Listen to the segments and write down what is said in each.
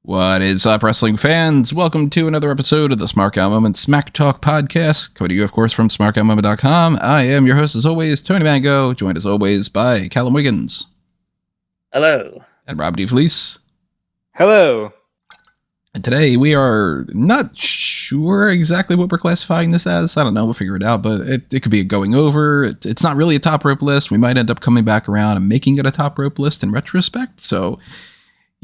What is up, wrestling fans? Welcome to another episode of the Smark Moment Smack Talk podcast, coming to you, of course, from smarkoutmoment.com. I am your host, as always, Tony Mango, joined as always by Callum Wiggins. Hello. And Rob D. Fleece. Hello. And today we are not sure exactly what we're classifying this as. I don't know. We'll figure it out, but it could be a going over. It's not really a top rope list. We might end up coming back around and making it a top rope list in retrospect. So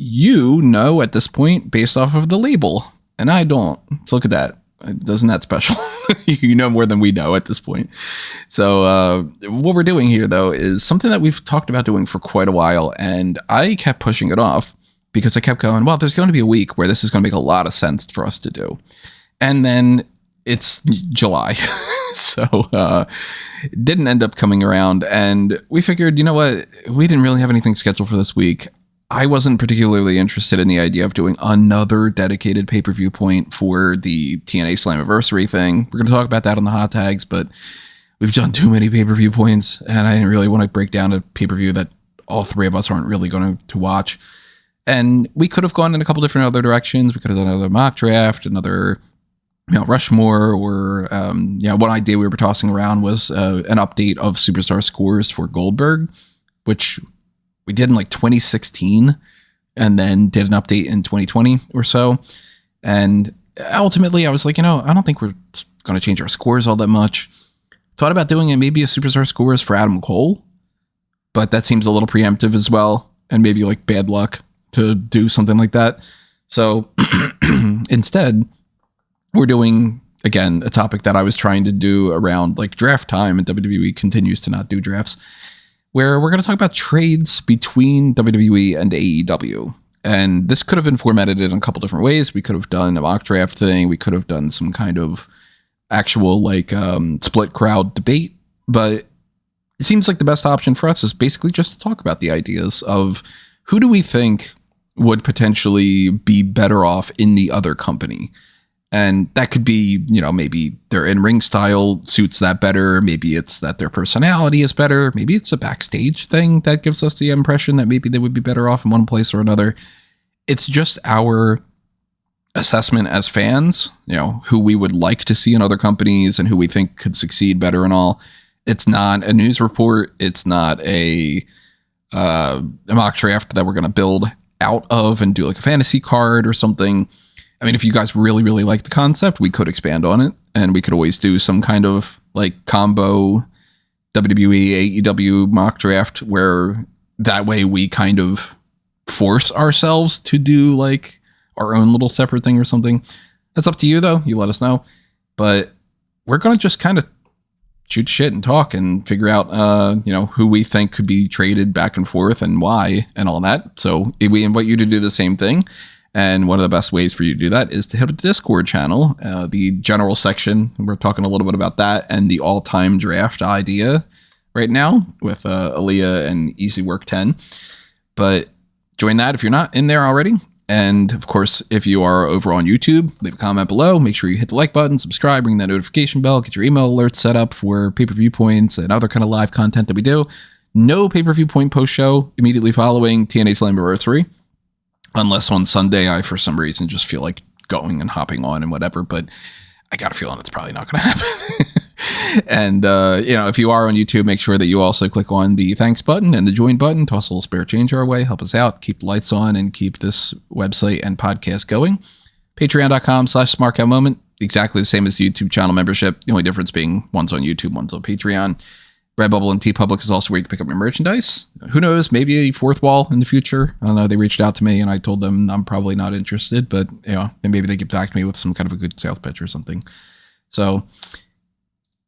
you know at this point based off of the label, and I don't. So look at that. Isn't that special? You know more than we know at this point. So what we're doing here, though, is something that we've talked about doing for quite a while, and I kept pushing it off because I kept going, well, there's going to be a week where this is going to make a lot of sense for us to do. And then it's July. So it didn't end up coming around, and we figured, you know what? We didn't really have anything scheduled for this week. I wasn't particularly interested in the idea of doing another dedicated pay-per-view point for the TNA Slammiversary thing. We're going to talk about that on the hot tags, but we've done too many pay-per-view points, and I didn't really want to break down a pay-per-view that all three of us aren't really going to watch. And we could have gone in a couple different other directions. We could have done another mock draft, another Rushmore, or one idea we were tossing around was an update of Superstar scores for Goldberg, which we did in like 2016 and then did an update in 2020 or so. And ultimately I was like, I don't think we're going to change our scores all that much. Thought about doing it maybe a Superstar scores for Adam Cole, but that seems a little preemptive as well. And maybe like bad luck to do something like that. So instead we're doing, again, a topic that I was trying to do around like draft time, and WWE continues to not do drafts, where we're going to talk about trades between WWE and AEW. And this could have been formatted in a couple different ways. We could have done a mock draft thing. We could have done some kind of actual split crowd debate. But it seems like the best option for us is basically just to talk about the ideas of who do we think would potentially be better off in the other company. And that could be, maybe their in-ring style suits that better. Maybe it's that their personality is better. Maybe it's a backstage thing that gives us the impression that maybe they would be better off in one place or another. It's just our assessment as fans, who we would like to see in other companies and who we think could succeed better and all. It's not a news report. It's not a mock draft that we're going to build out of and do like a fantasy card or something. I mean, if you guys really, really like the concept, we could expand on it, and we could always do some kind of like combo WWE, AEW mock draft where that way we kind of force ourselves to do like our own little separate thing or something. That's up to you, though. You let us know. But we're going to just kind of shoot shit and talk and figure out, who we think could be traded back and forth and why and all that. So we invite you to do the same thing. And one of the best ways for you to do that is to hit up the Discord channel, the general section. We're talking a little bit about that and the all-time draft idea right now with Aaliyah and Easy Work 10. But join that if you're not in there already. And of course, if you are over on YouTube, leave a comment below. Make sure you hit the like button, subscribe, ring that notification bell, get your email alerts set up for pay-per-view points and other kind of live content that we do. No pay-per-view point post-show immediately following TNA Slammiversary. Unless on Sunday, I, for some reason, just feel like going and hopping on and whatever. But I got a feeling it's probably not going to happen. And, if you are on YouTube, make sure that you also click on the thanks button and the join button. Toss a little spare change our way. Help us out. Keep the lights on and keep this website and podcast going. Patreon.com/SmarkOutMoment. Exactly the same as the YouTube channel membership. The only difference being one's on YouTube, one's on Patreon. Redbubble and TeePublic is also where you can pick up your merchandise. Who knows? Maybe a fourth wall in the future. I don't know. They reached out to me and I told them I'm probably not interested, but maybe they get back to me with some kind of a good sales pitch or something. So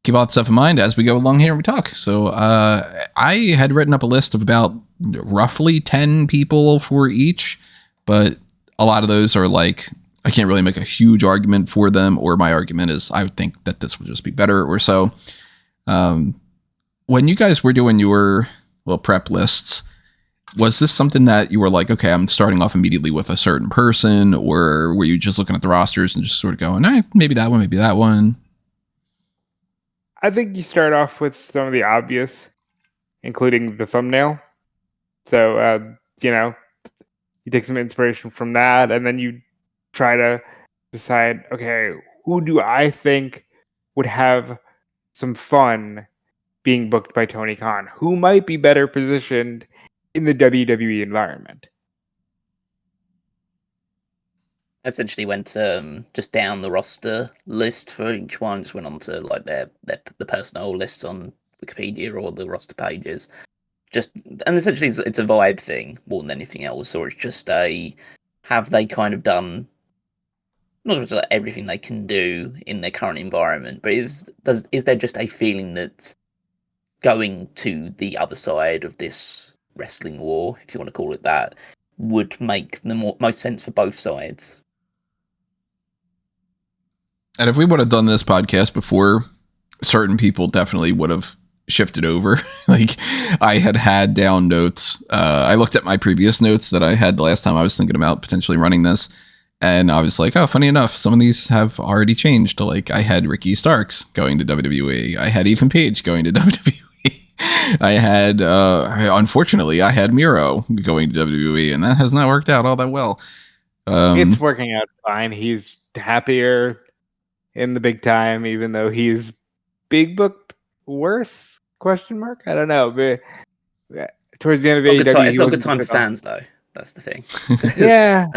keep all that stuff in mind as we go along here and we talk. So I had written up a list of about roughly 10 people for each, but a lot of those are like, I can't really make a huge argument for them, or my argument is I would think that this would just be better or so. When you guys were doing your prep lists, was this something that you were like, okay, I'm starting off immediately with a certain person, or were you just looking at the rosters and just sort of going, maybe that one, maybe that one? I think you start off with some of the obvious, including the thumbnail. So, you take some inspiration from that, and then you try to decide, okay, who do I think would have some fun being booked by Tony Khan? Who might be better positioned in the WWE environment? Essentially went just down the roster list for each one, just went on to like the personnel lists on Wikipedia or the roster pages. And essentially it's a vibe thing more than anything else, or it's just have they kind of done not just like everything they can do in their current environment, but is there just a feeling that going to the other side of this wrestling war, if you want to call it that, would make the most sense for both sides? And if we would have done this podcast before, certain people definitely would have shifted over. Like, I had down notes. I looked at my previous notes that I had the last time I was thinking about potentially running this. And I was like, oh, funny enough, some of these have already changed. Like, I had Ricky Starks going to WWE. I had Ethan Page going to WWE. I had, unfortunately, I had Miro going to WWE, and that has not worked out all that well. It's working out fine. He's happier in the big time, even though he's big booked worse? Question mark? I don't know. But towards the end of AEW, it's not a good time for fans, though. That's the thing. Yeah.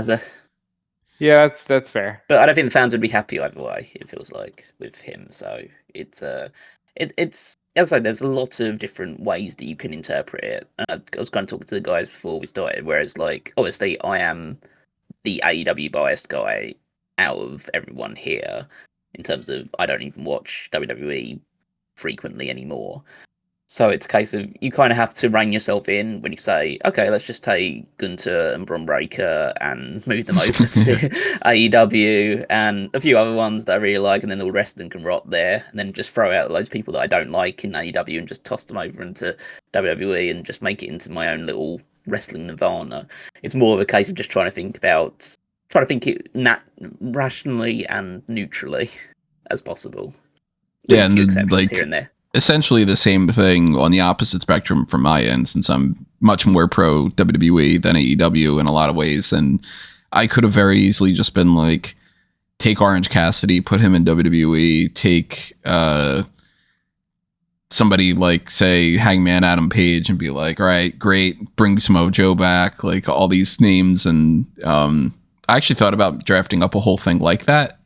Yeah, that's fair. But I don't think the fans would be happy either way, it feels like, with him. So it's as I say, there's a lot of different ways that you can interpret it. I was kind of talking to the guys before we started, whereas, like, obviously I am the AEW biased guy out of everyone here, in terms of I don't even watch WWE frequently anymore. So it's a case of you kind of have to rein yourself in when you say, okay, let's just take Gunter and Bron Breakker and move them over to AEW and a few other ones that I really like, and then the rest of them can rot there, and then just throw out loads of people that I don't like in AEW and just toss them over into WWE and just make it into my own little wrestling nirvana. It's more of a case of just trying to think it rationally and neutrally as possible. Yeah, and like here and there. Essentially the same thing on the opposite spectrum from my end, since I'm much more pro WWE than AEW in a lot of ways. And I could have very easily just been like, take Orange Cassidy, put him in WWE, take somebody like, say, Hangman Adam Page, and be like, all right, great, bring Samoa Joe back, like all these names. And I actually thought about drafting up a whole thing like that.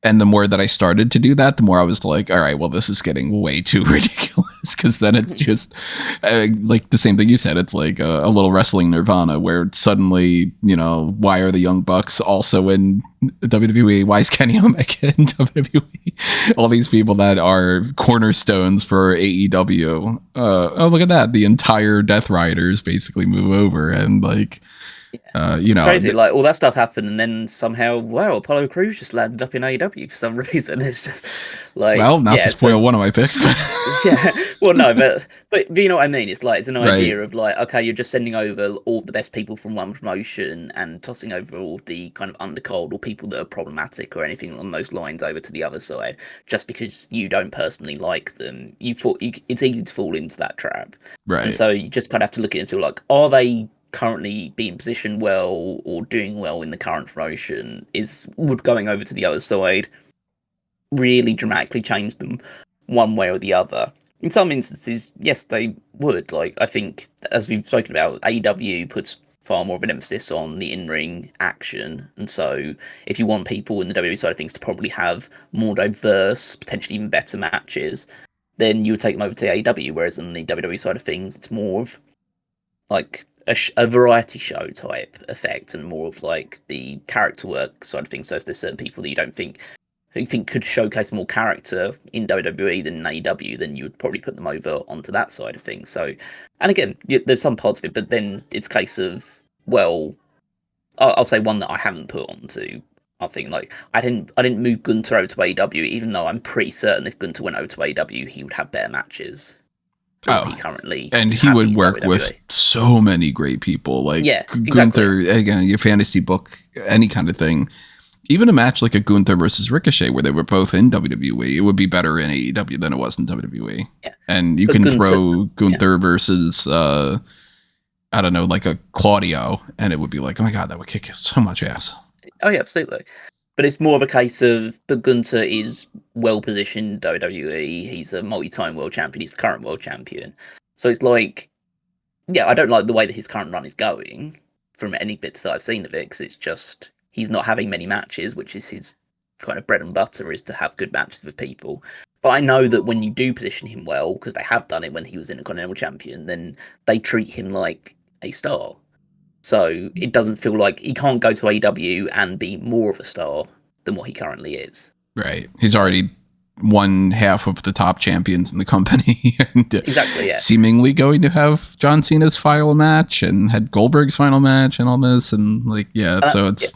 And the more that I started to do that, the more I was like, all right, well, this is getting way too ridiculous. Because then it's just like the same thing you said. It's like a little wrestling nirvana where suddenly, why are the Young Bucks also in WWE? Why is Kenny Omega in WWE? All these people that are cornerstones for AEW. Oh, look at that. The entire Death Riders basically move over. And like... it's crazy, like all that stuff happened, and then somehow, wow, Apollo Crews just landed up in AEW for some reason. It's just like, well, not to spoil one of my picks. Yeah, well, no, but you know what I mean. It's like it's an idea of like, okay, you're just sending over all the best people from one promotion and tossing over all the kind of undercard or people that are problematic or anything along those lines over to the other side, just because you don't personally like them. It's easy to fall into that trap, right? And so you just kind of have to look at it and feel like, are they currently being positioned well or doing well in the current promotion? Would going over to the other side really dramatically change them one way or the other? In some instances, yes, they would. Like, I think, as we've spoken about, AEW puts far more of an emphasis on the in-ring action, and so if you want people in the WWE side of things to probably have more diverse, potentially even better matches, then you would take them over to AEW, whereas on the WWE side of things, it's more of like a variety show type effect and more of like the character work side of things. So if there's certain people that you think could showcase more character in WWE than in AEW, then you would probably put them over onto that side of things. So, and again, there's some parts of it, but then it's a case of, well, I'll say one that I haven't put onto. I think like I didn't move Gunter over to AEW, even though I'm pretty certain if Gunter went over to AEW, he would have better matches. He would work with so many great people, like Gunther, again, your fantasy book, any kind of thing. Even a match like a Gunther versus Ricochet, where they were both in WWE, it would be better in AEW than it was in WWE. Yeah. And you can throw Gunther versus I don't know, like a Claudio, and it would be like, oh my god, that would kick so much ass. Oh yeah, absolutely. But it's more of a case of, but Gunther is well positioned in WWE. He's a multi-time world champion. He's the current world champion. So it's like, yeah, I don't like the way that his current run is going from any bits that I've seen of it, because it's just he's not having many matches, which is his kind of bread and butter, is to have good matches with people. But I know that when you do position him well, because they have done it when he was Intercontinental Champion, then they treat him like a star. So it doesn't feel like he can't go to AEW and be more of a star than what he currently is. Right. He's already one half of the top champions in the company. And exactly, yeah. Seemingly going to have John Cena's final match and had Goldberg's final match and all this. And like, yeah, so it's...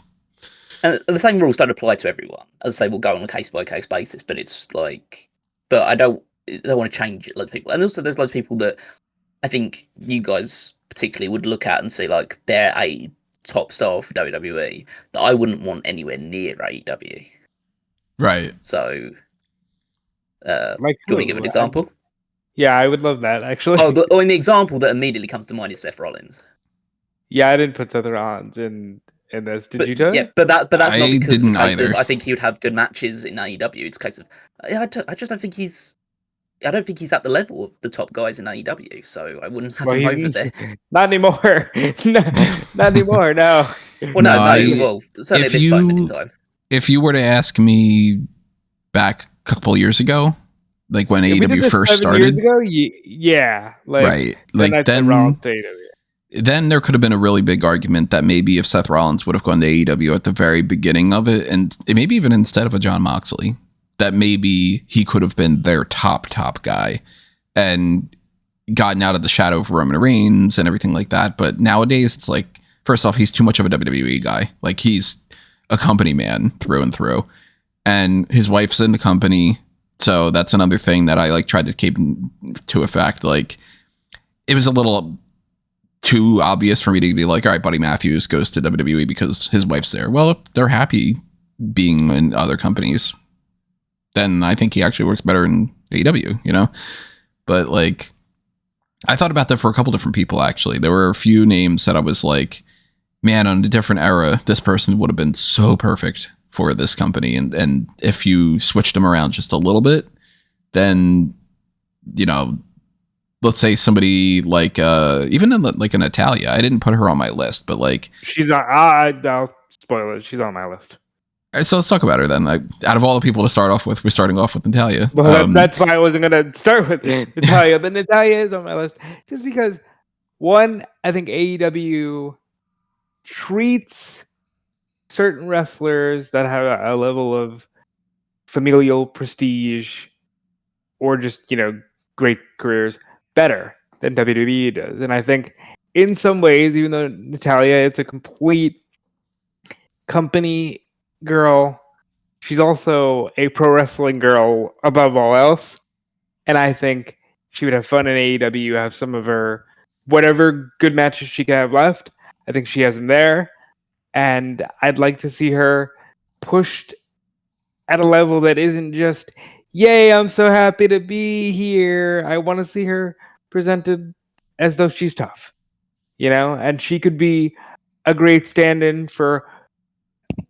Yeah. And the same rules don't apply to everyone. As I say, we'll go on a case-by-case basis, but it's like... But I don't want to change it, loads of people. And also there's loads of people that I think you guys particularly would look at and say, like, they're a top star for WWE that I wouldn't want anywhere near AEW. Right. So, like, can we give an example? Yeah, I would love that, actually. And the example that immediately comes to mind is Seth Rollins. Yeah, I didn't put Seth Rollins in this. Did you do? Yeah, but that's not because didn't either. I think he would have good matches in AEW. It's a case of I just don't think he's. I don't think he's at the level of the top guys in AEW, so I wouldn't have him over there. Not anymore. Not anymore. No. Well, no. Certainly at this moment in time. If you were to ask me back a couple of years ago, like when AEW first started, 7 years ago, yeah, like, right, like then there could have been a really big argument that maybe if Seth Rollins would have gone to AEW at the very beginning of it, and maybe even instead of a Jon Moxley, that maybe he could have been their top guy and gotten out of the shadow of Roman Reigns and everything like that. But nowadays it's like, first off, he's too much of a WWE guy. Like, he's a company man through and through, and his wife's in the company. So that's another thing that I like tried to keep to effect. Like, it was a little too obvious for me to be like, all right, Buddy Matthews goes to WWE because his wife's there. Well, if they're happy being in other companies, then I think he actually works better in AEW, you know? But like, I thought about that for a couple different people, actually. There were a few names that I was like, man, on a different era, this person would have been so perfect for this company. And if you switched them around just a little bit, then, you know, let's say somebody like, even like an Natalia, I didn't put her on my list, but like... She's on, I'll spoil it, she's on my list. All right, so let's talk about her then. Like, out of all the people to start off with, we're starting off with Natalia. Well, that's why I wasn't going to start with Natalia, but Natalia is on my list. Just because, one, I think AEW treats certain wrestlers that have a level of familial prestige or just, you know, great careers better than WWE does. And I think in some ways, even though Natalia is a complete company girl, she's also a pro wrestling girl above all else. And I think she would have fun in AEW, have some of her whatever good matches she can have left. I think she has them there. And I'd like to see her pushed at a level that isn't just, yay, I'm so happy to be here. I want to see her presented as though she's tough, you know? And she could be a great stand-in for...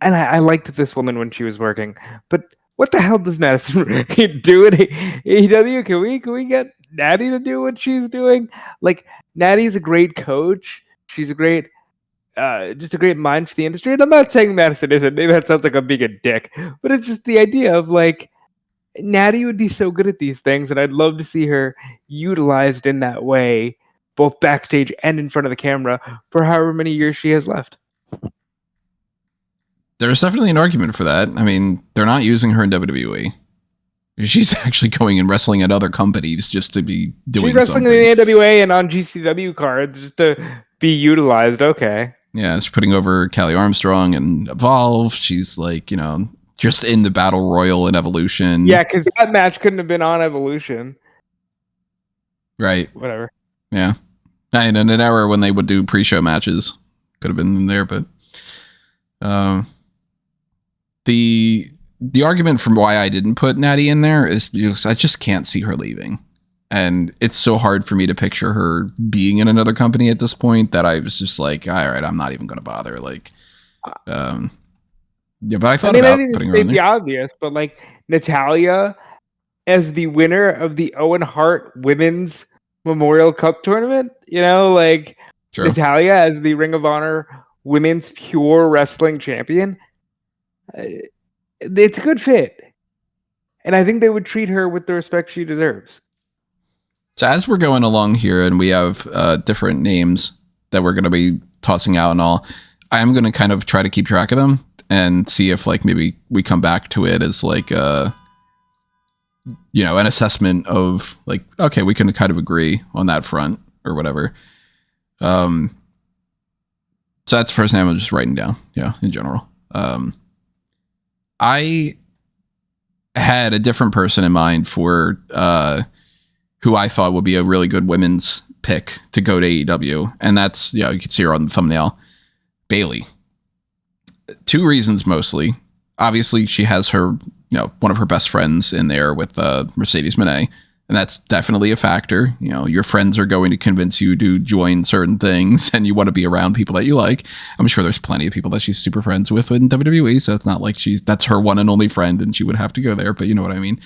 And I liked this woman when she was working, but what the hell does Madison do at AEW? Can we get Natty to do what she's doing? Like, Natty's a great coach. She's a great, just a great mind for the industry. And I'm not saying Madison isn't. Maybe that sounds like I'm being a dick, but it's just the idea of like, Natty would be so good at these things, and I'd love to see her utilized in that way, both backstage and in front of the camera, for however many years she has left. There's definitely an argument for that. I mean, they're not using her in WWE. She's actually going and wrestling at other companies just to be doing She's wrestling something. in the AWA and on GCW cards just to be utilized. Okay. Yeah, she's putting over Callie Armstrong and Evolve. She's like, you know, just in the Battle Royal and Evolution. Yeah, because that match couldn't have been on Evolution. Right. Whatever. Yeah. And in an era when they would do pre-show matches, could have been in there, but... The argument from why I didn't put Natty in there is because I just can't see her leaving. And it's so hard for me to picture her being in another company at this point that I was just like, all right, I'm not even going to bother. Like, yeah, but I thought I about didn't putting her state on the there. obvious, but like Natalia as the winner of the Owen Hart Women's Memorial Cup tournament, like True. Natalia as the Ring of Honor Women's Pure Wrestling Champion. It's a good fit. And I think they would treat her with the respect she deserves. So as we're going along here and we have different names that we're going to be tossing out and all, I'm going to kind of try to keep track of them and see if like maybe we come back to it as like an assessment of like, okay, we can kind of agree on that front or whatever. So that's the first name I'm just writing down. Yeah, in general. I had a different person in mind for who I thought would be a really good women's pick to go to AEW. And that's, you can see her on the thumbnail, Bayley. 2 reasons mostly. Obviously, she has her, one of her best friends in there with Mercedes Moné. And that's definitely a factor. Your friends are going to convince you to join certain things and you want to be around people that you like. I'm sure there's plenty of people that she's super friends with in WWE. So it's not like that's her one and only friend and she would have to go there. But you know what I mean?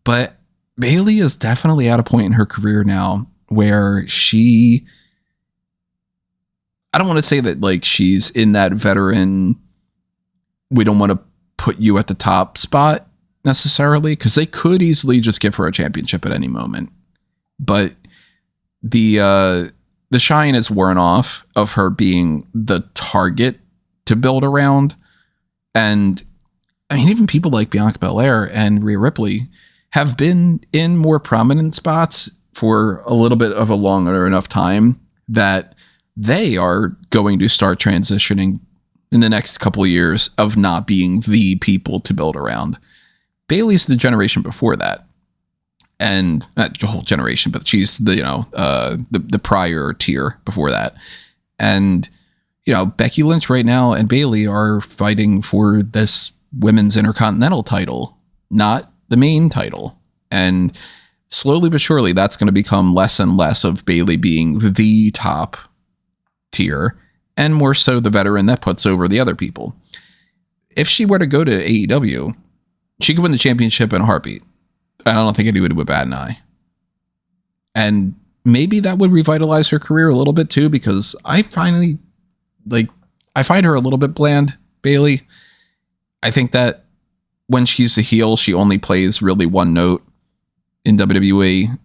But Bayley is definitely at a point in her career now where I don't want to say that like she's in that veteran, we don't want to put you at the top spot necessarily, because they could easily just give her a championship at any moment. But the shine is worn off of her being the target to build around. And I mean, even people like Bianca Belair and Rhea Ripley have been in more prominent spots for a little bit of a longer enough time that they are going to start transitioning in the next couple of years of not being the people to build around. Bayley's the generation before that. And not the whole generation, but she's the prior tier before that. And, Becky Lynch right now and Bayley are fighting for this women's Intercontinental title, not the main title. And slowly but surely, that's going to become less and less of Bayley being the top tier and more so the veteran that puts over the other people. If she were to go to AEW, she could win the championship in a heartbeat. I don't think anybody would bat an eye. And maybe that would revitalize her career a little bit too, because I find her a little bit bland, Bayley. I think that when she's a heel, she only plays really one note in WWE.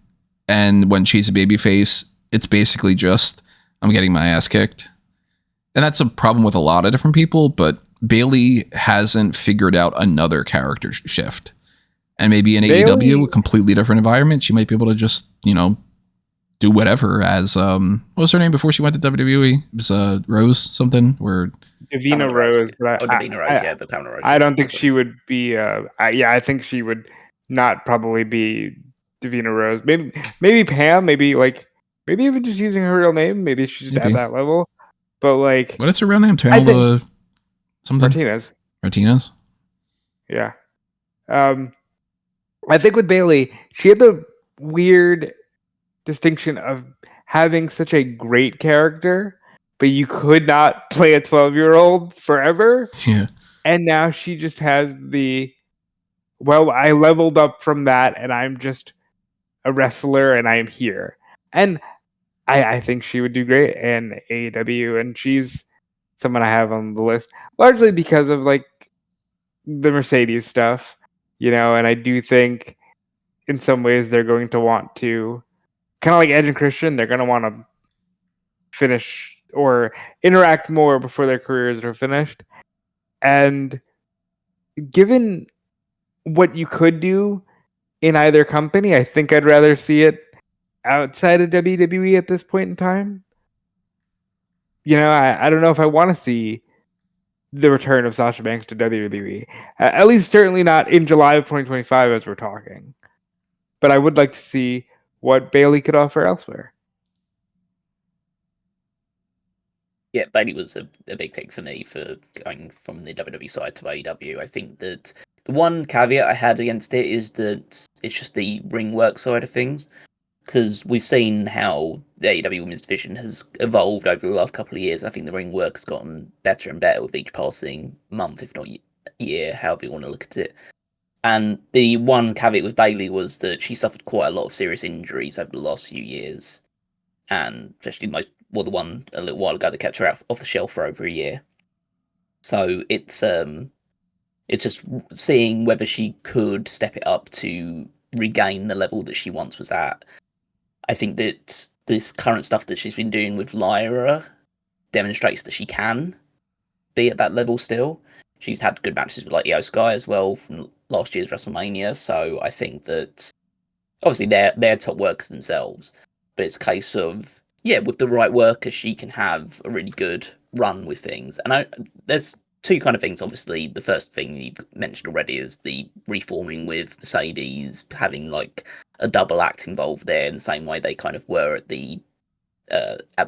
And when she's a babyface, it's basically just, I'm getting my ass kicked. And that's a problem with a lot of different people, but Bayley hasn't figured out another character shift. And maybe in AEW, a completely different environment, she might be able to just, do whatever as, what was her name before she went to WWE? It was Rose something, or Davina Rose. Davina Rose, but Pamela Rose. I don't think she would be, I think she would not probably be Davina Rose. Maybe Pam, maybe even just using her real name. Maybe she's just at that level. But like, what is her real name? Pamela something? Martinez. Yeah. I think with Bayley, she had the weird distinction of having such a great character, but you could not play a 12-year-old forever. Yeah. And now she just has I leveled up from that and I'm just a wrestler and I am here. And I think she would do great in AEW, and she's someone I have on the list, largely because of like the Mercedes stuff, and I do think in some ways they're going to want to, kind of like Edge and Christian, they're going to want to finish or interact more before their careers are finished. And given what you could do in either company, I think I'd rather see it outside of WWE at this point in time. I don't know if I want to see the return of Sasha Banks to WWE. At least certainly not in July of 2025 as we're talking. But I would like to see what Bayley could offer elsewhere. Yeah, Bayley was a big pick for me for going from the WWE side to AEW. I think that the one caveat I had against it is that it's just the ring work side of things. because we've seen how the AEW Women's Division has evolved over the last couple of years. I think the ring work has gotten better and better with each passing month, if not year, however you want to look at it. And the one caveat with Bayley was that she suffered quite a lot of serious injuries over the last few years, and especially the one a little while ago that kept her out off the shelf for over a year. So it's just seeing whether she could step it up to regain the level that she once was at. I think that this current stuff that she's been doing with Lyra demonstrates that she can be at that level still. She's had good matches with like Io Sky as well from last year's WrestleMania, so I think that obviously they're top workers themselves, but it's a case of, with the right worker, she can have a really good run with things. And there's two kind of things. Obviously, the first thing you mentioned already is the reforming with Mercedes, having like a double act involved there in the same way they kind of were at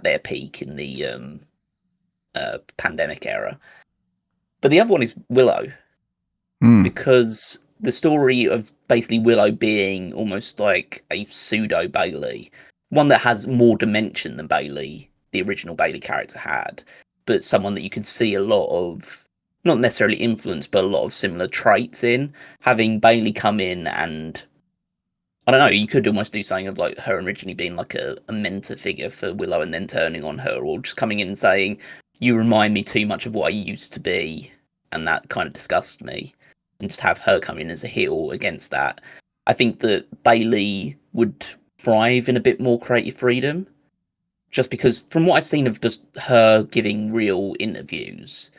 their peak in the pandemic era. But the other one is Willow, because the story of basically Willow being almost like a pseudo Bayley, one that has more dimension than Bayley, the original Bayley character had, but someone that you could see a lot of, not necessarily influence, but a lot of similar traits in. Having Bayley come in and, I don't know, you could almost do something of like her originally being like a mentor figure for Willow and then turning on her, or just coming in and saying, you remind me too much of what I used to be, and that kind of disgusts me, and just have her come in as a heel against that. I think that Bayley would thrive in a bit more creative freedom, just because from what I've seen of just her giving real interviews,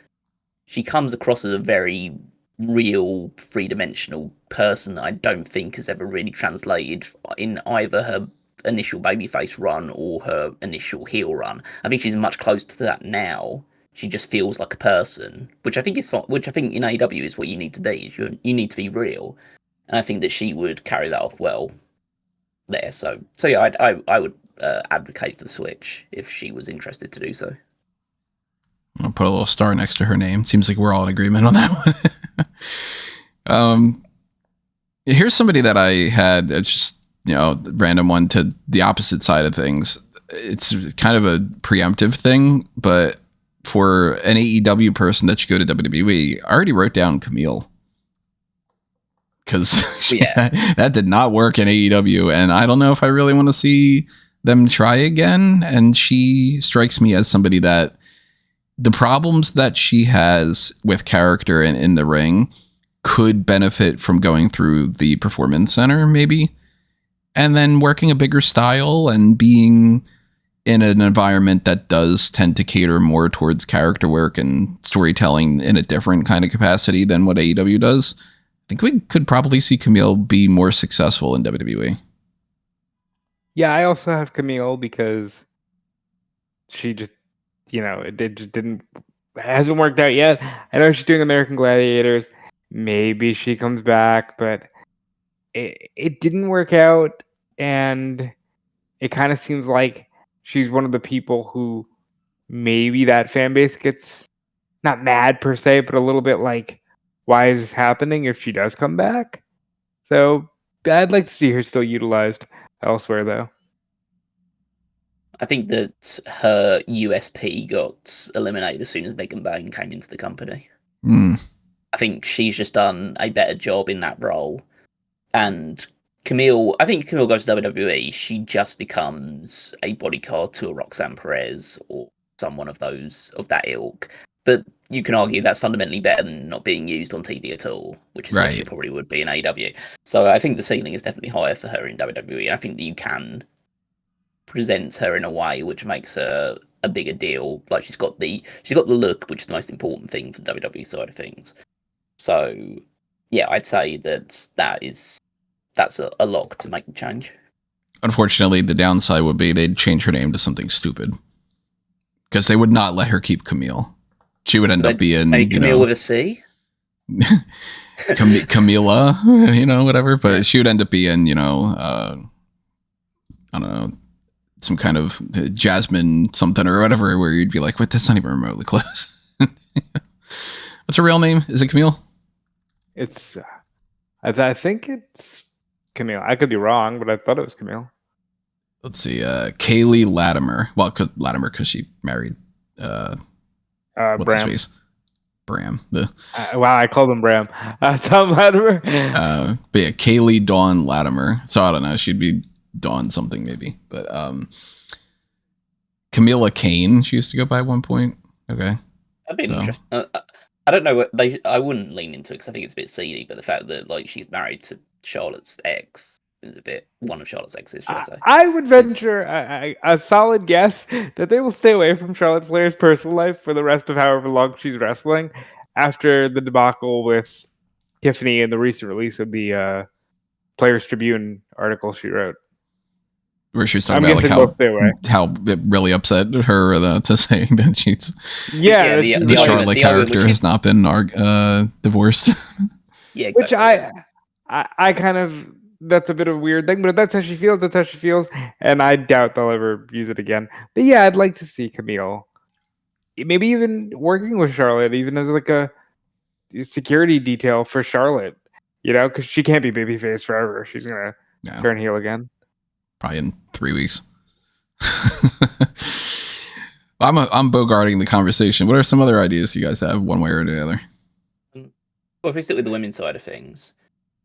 she comes across as a very real, three-dimensional person that I don't think has ever really translated in either her initial babyface run or her initial heel run. I think she's much closer to that now. She just feels like a person, which I think is which I think in AEW is what you need to be. You need to be real, and I think that she would carry that off well there. So yeah, I would advocate for the switch if she was interested to do so. I'll put a little star next to her name. Seems like we're all in agreement on that one. Here's somebody that I had. It's just, random one to the opposite side of things. It's kind of a preemptive thing, but for an AEW person that should go to WWE, I already wrote down Camille. Because that did not work in AEW, and I don't know if I really want to see them try again. And she strikes me as somebody that the problems that she has with character and in the ring could benefit from going through the performance center, maybe, and then working a bigger style and being in an environment that does tend to cater more towards character work and storytelling in a different kind of capacity than what AEW does. I think we could probably see Camille be more successful in WWE. Yeah, I also have Camille because she just, it just hasn't worked out yet. I know she's doing American Gladiators. Maybe she comes back, but it didn't work out, and it kind of seems like she's one of the people who maybe that fan base gets not mad per se, but a little bit like, why is this happening if she does come back? So I'd like to see her still utilized elsewhere, though. I think that her USP got eliminated as soon as Megan Bone came into the company. I think she's just done a better job in that role. And I think Camille goes to WWE, she just becomes a bodyguard to a Roxanne Perez or someone of that ilk. But you can argue that's fundamentally better than not being used on TV at all, which is what she probably would be in AEW. So I think the ceiling is definitely higher for her in WWE. I think that you can present her in a way which makes her a bigger deal. Like she's got the look, which is the most important thing for the WWE side of things. So yeah, I'd say that's a lock to make the change. Unfortunately, the downside would be they'd change her name to something stupid because they would not let her keep Camille. She would end up being Camille with a C. Camila, whatever. But she would end up being, I don't know, some kind of Jasmine something or whatever, where you'd be like, "What? That's not even remotely close." What's her real name? Is it Camille? It's, I think it's Camille. I could be wrong, but I thought it was Camille. Let's see. Kaylee Latimer. Well, Latimer because she married. What's his Bram. face? Bram. The Wow, I called him Bram. Tom Latimer. but yeah, Kaylee Dawn Latimer. So I don't know. She'd be Dawn something maybe. But Camilla Kane. She used to go by at one point. Okay. That'd be interesting. I don't know what I wouldn't lean into it because I think it's a bit seedy. But the fact that like she's married to Charlotte's ex is a bit one of Charlotte's exes. Should I say? I would venture a solid guess that they will stay away from Charlotte Flair's personal life for the rest of however long she's wrestling after the debacle with Tiffany and the recent release of the Players Tribune article she wrote. Where she was talking about like how it really upset her to say that she's the Charlotte character has not been divorced. Yeah, exactly. Which I kind of, that's a bit of a weird thing, but if that's how she feels, that's how she feels, and I doubt they'll ever use it again. But yeah, I'd like to see Camille, maybe even working with Charlotte, even as like a security detail for Charlotte, because she can't be babyface forever. She's gonna turn heel again. Probably in 3 weeks. I'm bogarting the conversation. What are some other ideas you guys have, one way or the other? Well, if we stick with the women's side of things,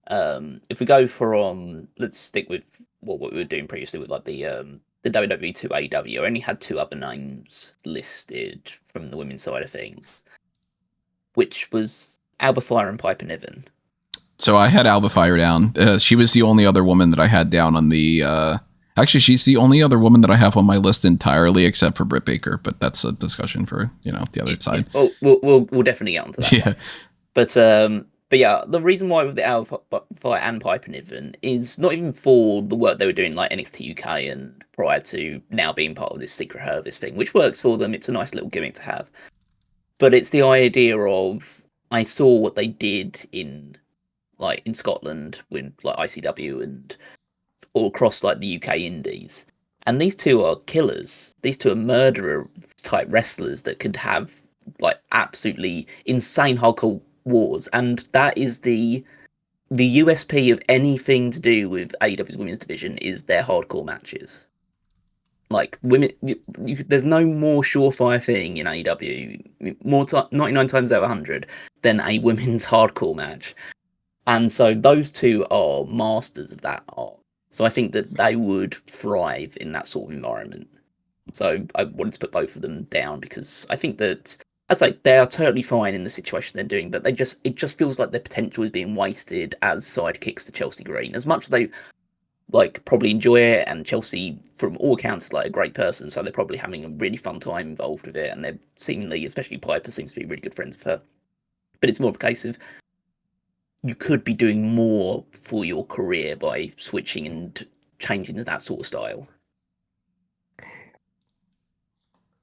if we go from, let's stick with what we were doing previously with like the WWE to AEW. I only had 2 other names listed from the women's side of things, which was Alba Fyre and Piper Niven. So I had Alba Fyre down. She was the only other woman that I had down on the. Actually, she's the only other woman that I have on my list entirely, except for Britt Baker. But that's a discussion for the other side. Yeah. We'll definitely get onto that. Yeah. But yeah, the reason why with the Alba Fyre and Piper Niven is not even for the work they were doing like NXT UK and prior to now being part of this Secret Service thing, which works for them. It's a nice little gimmick to have. But it's the idea of, I saw what they did in Scotland with like ICW and all across like the UK indies. And these two are killers. These two are murderer type wrestlers that could have like absolutely insane hardcore wars. And that is the USP of anything to do with AEW's women's division is their hardcore matches. Like women, there's no more surefire thing in AEW, 99 times out of 100, than a women's hardcore match. And so those two are masters of that art. So I think that they would thrive in that sort of environment. So I wanted to put both of them down because I think that, I'd say they are totally fine in the situation they're doing, but it just feels like their potential is being wasted as sidekicks to Chelsea Green. As much as they like probably enjoy it, and Chelsea, from all accounts, is like a great person, so they're probably having a really fun time involved with it, and they're seemingly, especially Piper, seems to be really good friends with her. But it's more of a case of, you could be doing more for your career by switching and changing to that sort of style.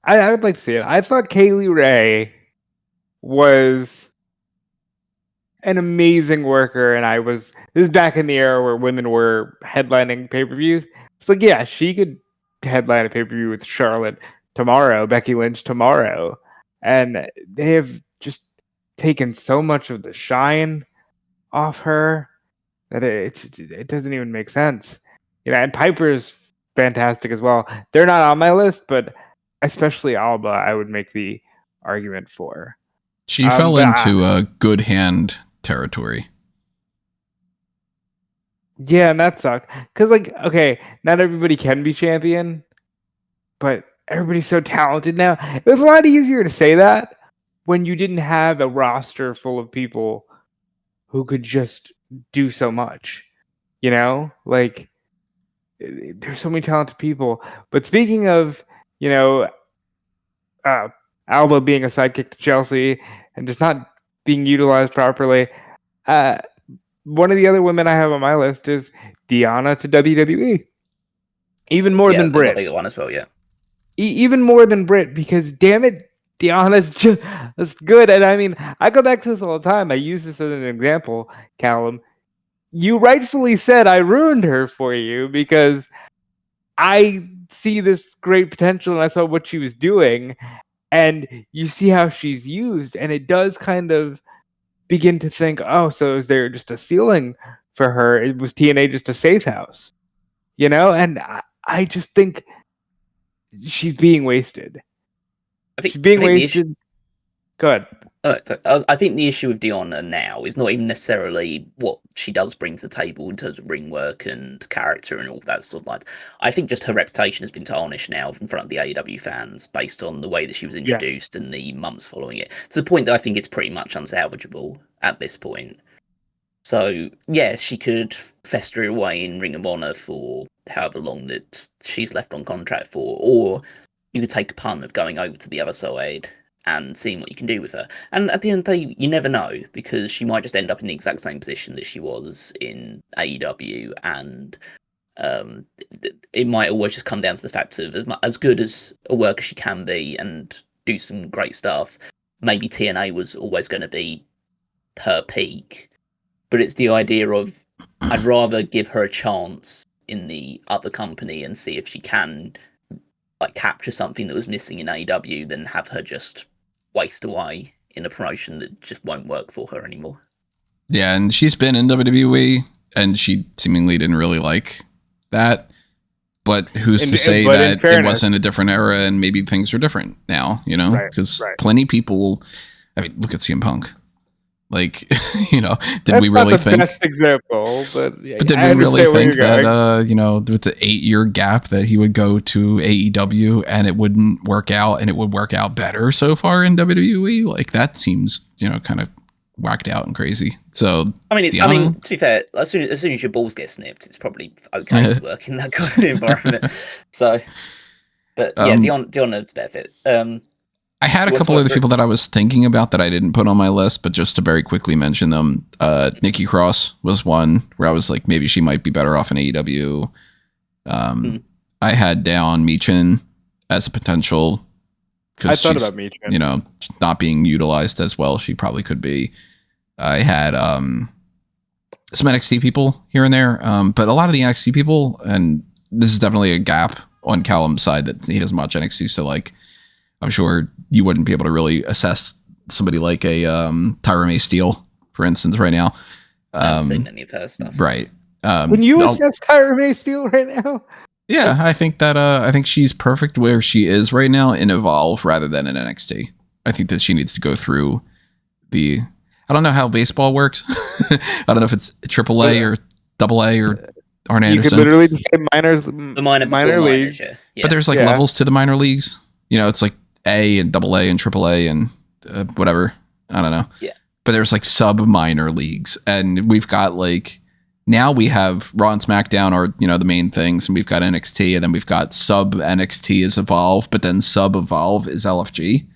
I would like to see it. I thought Kaylee Ray was an amazing worker, and this is back in the era where women were headlining pay-per-views. It's like, yeah, she could headline a pay-per-view with Charlotte tomorrow, Becky Lynch tomorrow, and they have just taken so much of the shine off her that it doesn't even make sense. And Piper's fantastic as well. They're not on my list, but especially Alba, I would make the argument for. She fell into good hand territory. Yeah, and that sucked. Because, like, okay, not everybody can be champion, but everybody's so talented now. It was a lot easier to say that when you didn't have a roster full of people who could just do so much. Like, there's so many talented people. But speaking of, Alba being a sidekick to Chelsea and just not being utilized properly, one of the other women I have on my list is Deonna to WWE. Even more than Britt. Big one as well, yeah. Even more than Britt, because damn it, Deonna's just good. And I mean, I go back to this all the time. I use this as an example, Callum. You rightfully said I ruined her for you because I see this great potential and I saw what she was doing, and you see how she's used, and it does kind of begin to think, oh, so is there just a ceiling for her? Was TNA just a safe house? And I just think she's being wasted. I think She's being I think wasted. Good. I think the issue with Deonna now is not even necessarily what she does bring to the table in terms of ring work and character and all that sort of like. I think just her reputation has been tarnished now in front of the AEW fans based on the way that she was introduced and the months following it, to the point that I think it's pretty much unsalvageable at this point. So yeah, she could fester away in Ring of Honor for however long that she's left on contract for, or you could take a punt of going over to the other side and seeing what you can do with her. And at the end of the day, you never know, because she might just end up in the exact same position that she was in AEW, and it might always just come down to the fact of as good as a worker she can be and do some great stuff, maybe TNA was always going to be her peak. But it's the idea of, I'd rather give her a chance in the other company and see if she can like capture something that was missing in AEW than have her just waste away in a promotion that just won't work for her anymore. Yeah, and she's been in WWE, and she seemingly didn't really like that. But who's to say that it wasn't a different era and maybe things are different now, you know? Because plenty of people, I mean, look at CM Punk. Like, you know, did we really think? That's the best example, but did we really think that, you know, with the 8-year gap that he would go to AEW and it wouldn't work out and it would work out better so far in WWE? Like, that seems, you know, kind of whacked out and crazy. So, I mean, to be fair, as soon as your balls get snipped, it's probably okay to work in that kind of environment. So, but yeah, Deonna's better fit. I had a couple other people that I was thinking about that I didn't put on my list, but just to very quickly mention them, Nikki Cross was one where I was like, maybe she might be better off in AEW. I had down Michin as a potential, because I thought about Michin, you know, not being utilized as well. She probably could be. I had some NXT people here and there, but a lot of the NXT people, and this is definitely a gap on Callum's side that he doesn't watch NXT, so like, I'm sure you wouldn't be able to really assess somebody like a Tyra May Steele, for instance, right now. I haven't seen any of her stuff. Right. Can you assess Tyra May Steele right now? Yeah, I think that I think she's perfect where she is right now in Evolve rather than in NXT. I think that she needs to go through the. I don't know how baseball works. I don't know if it's AAA or AA or Arn Anderson. You could literally just say minor leagues. Yeah. But there's like levels to the minor leagues. You know, it's like A and AA and AAA and whatever. I don't know. Yeah. But there's like sub minor leagues, and we've got like, now we have Raw and SmackDown are, you know, the main things, and we've got NXT, and then we've got sub NXT is Evolve, but then sub Evolve is LFG.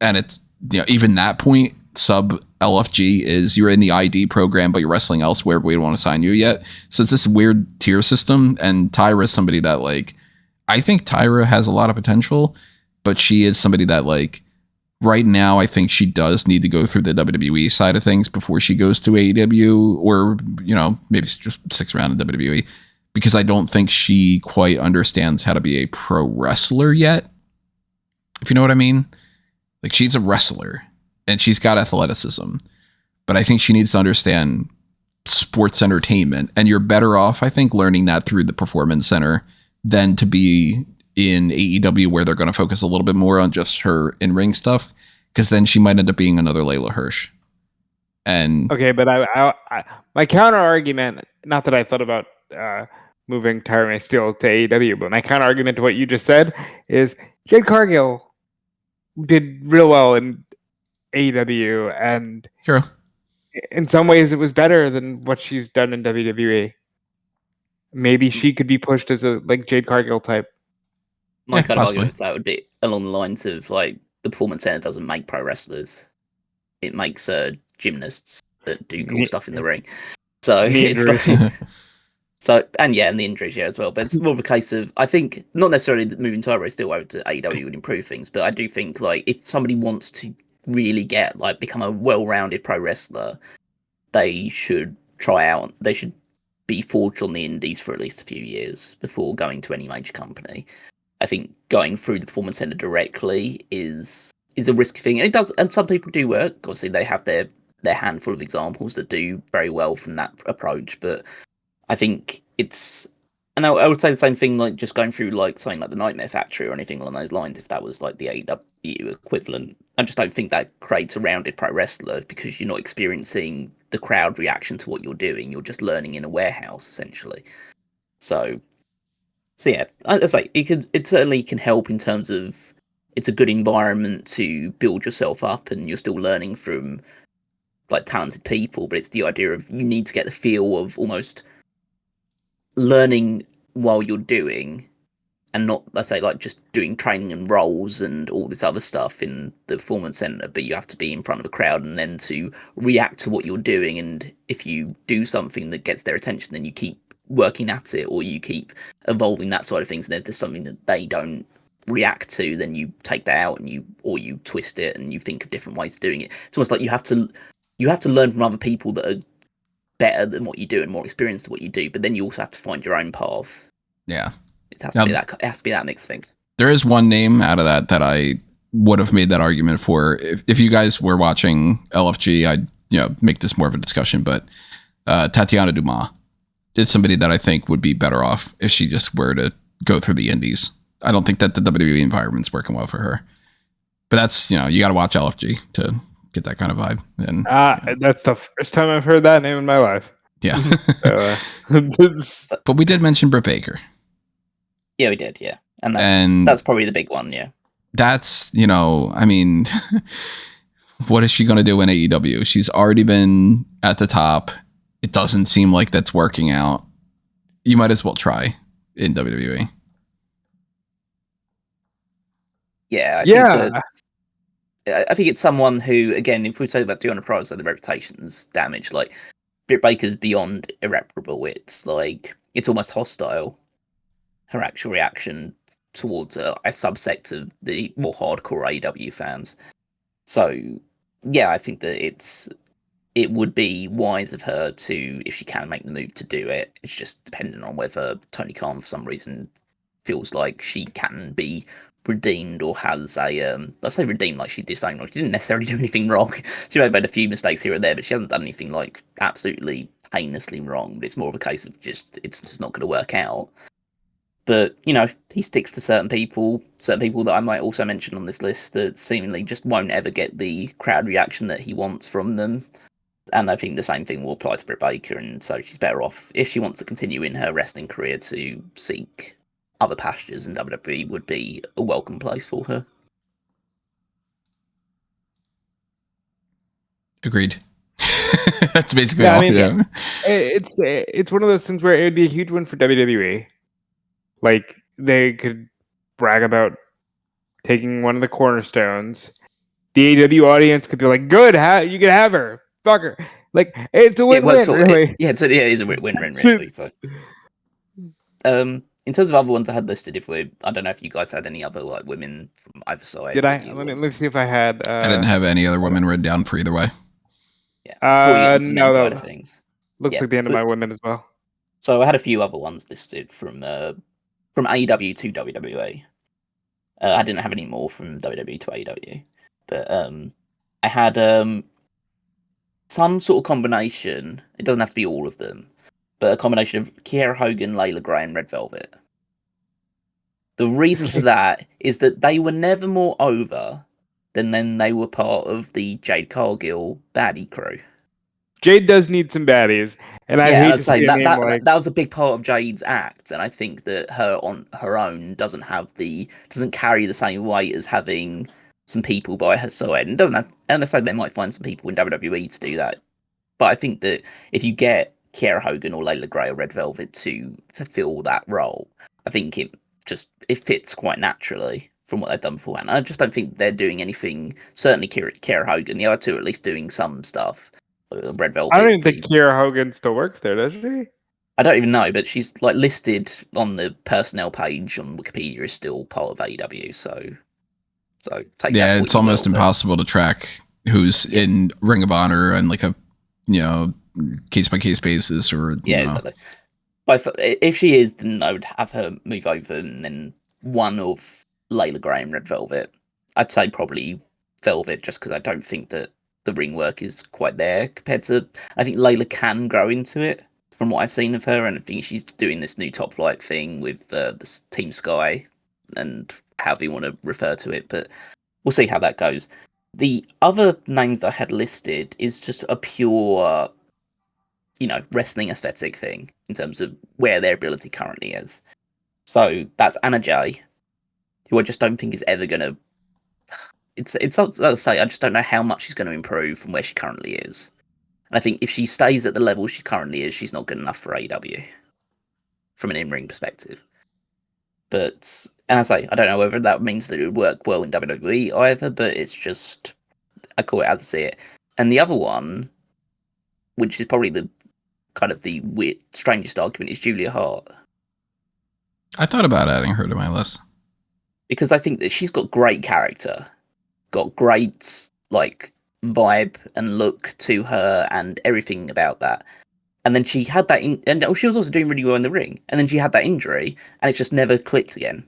And it's, you know, even that point, sub LFG is you're in the ID program, but you're wrestling elsewhere, but we don't want to sign you yet. So it's this weird tier system, and Tyra is somebody that, like, I think Tyra has a lot of potential, but she is somebody that, like, right now, I think she does need to go through the WWE side of things before she goes to AEW, or, you know, maybe just sticks around in WWE, because I don't think she quite understands how to be a pro wrestler yet. If you know what I mean? Like, she's a wrestler and she's got athleticism, but I think she needs to understand sports entertainment, and you're better off, I think, learning that through the Performance Center than to be in AEW, where they're going to focus a little bit more on just her in-ring stuff, because then she might end up being another Layla Hirsch. And okay, but I my counter argument, not that I thought about moving Tyra May Steele to AEW, but my counter argument to what you just said is Jade Cargill did real well in AEW, and sure, in some ways it was better than what she's done in WWE. Maybe she could be pushed as a like Jade Cargill type. My kind of argument for that would be along the lines of, like, the Performance Center doesn't make pro wrestlers; it makes gymnasts that do cool stuff in the ring. So it's like, and the injuries as well. But it's more of a case of, I think, not necessarily that moving Tyra still over to AEW would improve things, but I do think, like, if somebody wants to really become a well-rounded pro wrestler, they should try out. They should be forged on the indies for at least a few years before going to any major company. I think going through the Performance Center directly is a risky thing. And it does, and some people do work. Obviously, they have their handful of examples that do very well from that approach. But I think it's And I would say the same thing, like just going through like something like the Nightmare Factory or anything along those lines. If that was like the AEW equivalent, I just don't think that creates a rounded pro wrestler because you're not experiencing the crowd reaction to what you're doing. You're just learning in a warehouse essentially. So yeah, I say it certainly can help in terms of it's a good environment to build yourself up, and you're still learning from like talented people. But it's the idea of you need to get the feel of almost learning while you're doing, and not, let's say, like just doing training and roles and all this other stuff in the performance center, but you have to be in front of a crowd and then to react to what you're doing. And if you do something that gets their attention, then you keep working at it, or you keep evolving that side of things. And if there's something that they don't react to, then you take that out and you twist it and you think of different ways of doing it. It's almost like you have to learn from other people that are better than what you do and more experienced at what you do, but then you also have to find your own path. Yeah. It has to be that mix of things. There is one name out of that I would have made that argument for. If you guys were watching LFG, I'd make this more of a discussion, but Tatiana Dumas is somebody that I think would be better off if she just were to go through the indies. I don't think that the WWE environment's working well for her. But that's, you got to watch LFG to get that kind of vibe. And that's the first time I've heard that name in my life. Yeah. So, but we did mention Britt Baker. Yeah, we did, yeah. And that's probably the big one, yeah. That's, I mean, what is she going to do in AEW? She's already been at the top. It doesn't seem like that's working out. You might as well try in WWE. Yeah, I think it's someone who, again, if we talk about 200 pros, so the reputation's damaged. Like, Britt Baker's beyond irreparable. It's like, it's almost hostile. Her actual reaction towards a subsect of the more hardcore AEW fans. So, yeah, I think that it would be wise of her to, if she can make the move, to do it. It's just dependent on whether Tony Khan, for some reason, feels like she can be redeemed or has a let's say redeemed, like she did something wrong. She didn't necessarily do anything wrong. She may have made a few mistakes here and there, but she hasn't done anything like absolutely heinously wrong. But it's more of a case of it's just not going to work out. But he sticks to certain people that I might also mention on this list that seemingly just won't ever get the crowd reaction that he wants from them. And I think the same thing will apply to Britt Baker, and so she's better off, if she wants to continue in her wrestling career, to seek other pastures, and WWE would be a welcome place for her. Agreed. That's basically all. It's one of those things where it would be a huge win for WWE. Like, they could brag about taking one of the cornerstones. The AEW audience could be like, "Good, you can have her, fuck her." Like, it's a win-win, really. It is a win-win, really. So, in terms of other ones I had listed, I don't know if you guys had any other like women from either side. Did I? Let me see if I had. I didn't have any other women written down for either way. Yeah. No. Side of things. Looks like the end of my women as well. So I had a few other ones listed from AEW to WWE. I didn't have any more from WWE to AEW, but I had some sort of combination. It doesn't have to be all of them, but a combination of Kiera Hogan, Layla Gray, and Red Velvet. The reason for that is that they were never more over than they were part of the Jade Cargill baddie crew. Jade does need some baddies, and I hate to say that was a big part of Jade's act, and I think that her on her own doesn't carry the same weight as having some people by her side, and I say they might find some people in WWE to do that, but I think that if you get Kiera Hogan or Layla Gray or Red Velvet to fulfill that role, I think it fits quite naturally from what they've done beforehand. I just don't think they're doing anything. Certainly, Kiera Hogan, the other two are at least doing some stuff. Red Velvet. I don't even think Kiera Hogan still works there, does she? I don't even know, but she's like listed on the personnel page on Wikipedia as still part of AEW. So take that. It's almost impossible to track who's in Ring of Honor on like a case by case basis, or exactly. But if she is, then I would have her move over, and then one of Layla Gray and Red Velvet. I'd say probably Velvet, just because I don't think that the ring work is quite there compared to. I think Layla can grow into it from what I've seen of her, and I think she's doing this new Top Flight thing with this Team Sky, and however you want to refer to it, but we'll see how that goes. The other names that I had listed is just a pure, wrestling aesthetic thing in terms of where their ability currently is. So that's Anna Jay, who I just don't think is ever going to. I'll say I just don't know how much she's going to improve from where she currently is. And I think if she stays at the level she currently is, she's not good enough for AEW from an in-ring perspective. But, and I say, I don't know whether that means that it would work well in WWE either, but it's just, I call it as I see it. And the other one, which is probably the kind of the weird, strangest argument, is Julia Hart. I thought about adding her to my list. Because I think that she's got great character, got great, vibe and look to her and everything about that. And then she had that, and she was also doing really well in the ring. And then she had that injury, and it just never clicked again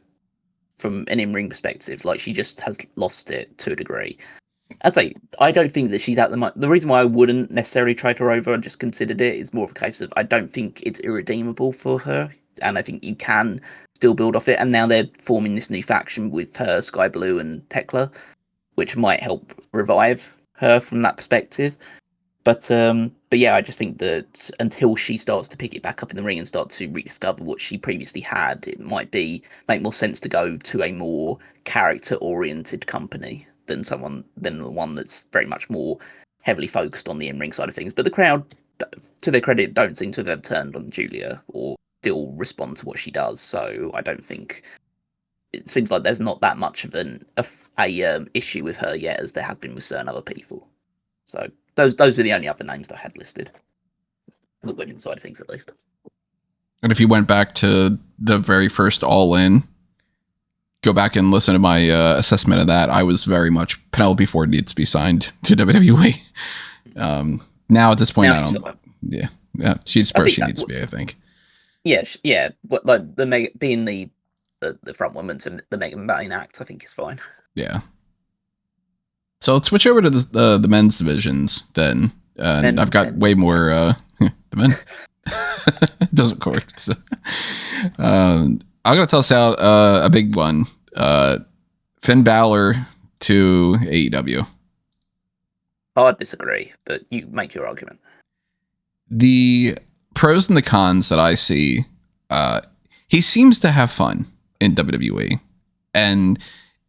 from an in-ring perspective. Like, she just has lost it to a degree. I'd say, I don't think that she's at the reason why I wouldn't necessarily try her over and just considered it is more of a case of I don't think it's irredeemable for her. And I think you can still build off it. And now they're forming this new faction with her, Sky Blue, and Tekla, which might help revive her from that perspective. But yeah, I just think that until she starts to pick it back up in the ring and start to rediscover what she previously had, it might make more sense to go to a more character-oriented company than the one that's very much more heavily focused on the in-ring side of things. But the crowd, to their credit, don't seem to have ever turned on Julia or still respond to what she does. So I don't think it seems like there's not that much of a issue with her yet as there has been with certain other people. So those were the only other names that I had listed. The women's side of things, at least. And if you went back to the very first All In, go back and listen to my assessment of that. I was very much Penelope Ford needs to be signed to WWE. Now at this point, I don't. Yeah, she's where she needs to be. I think. Yeah. What being the front woman to the main act, I think is fine. Yeah. So let's switch over to the men's divisions then. And I've got way more the men. It doesn't work. So, I'm gonna toss out a big one. Finn Balor to AEW. I'd disagree, but you make your argument. The pros and the cons that I see, he seems to have fun in WWE, and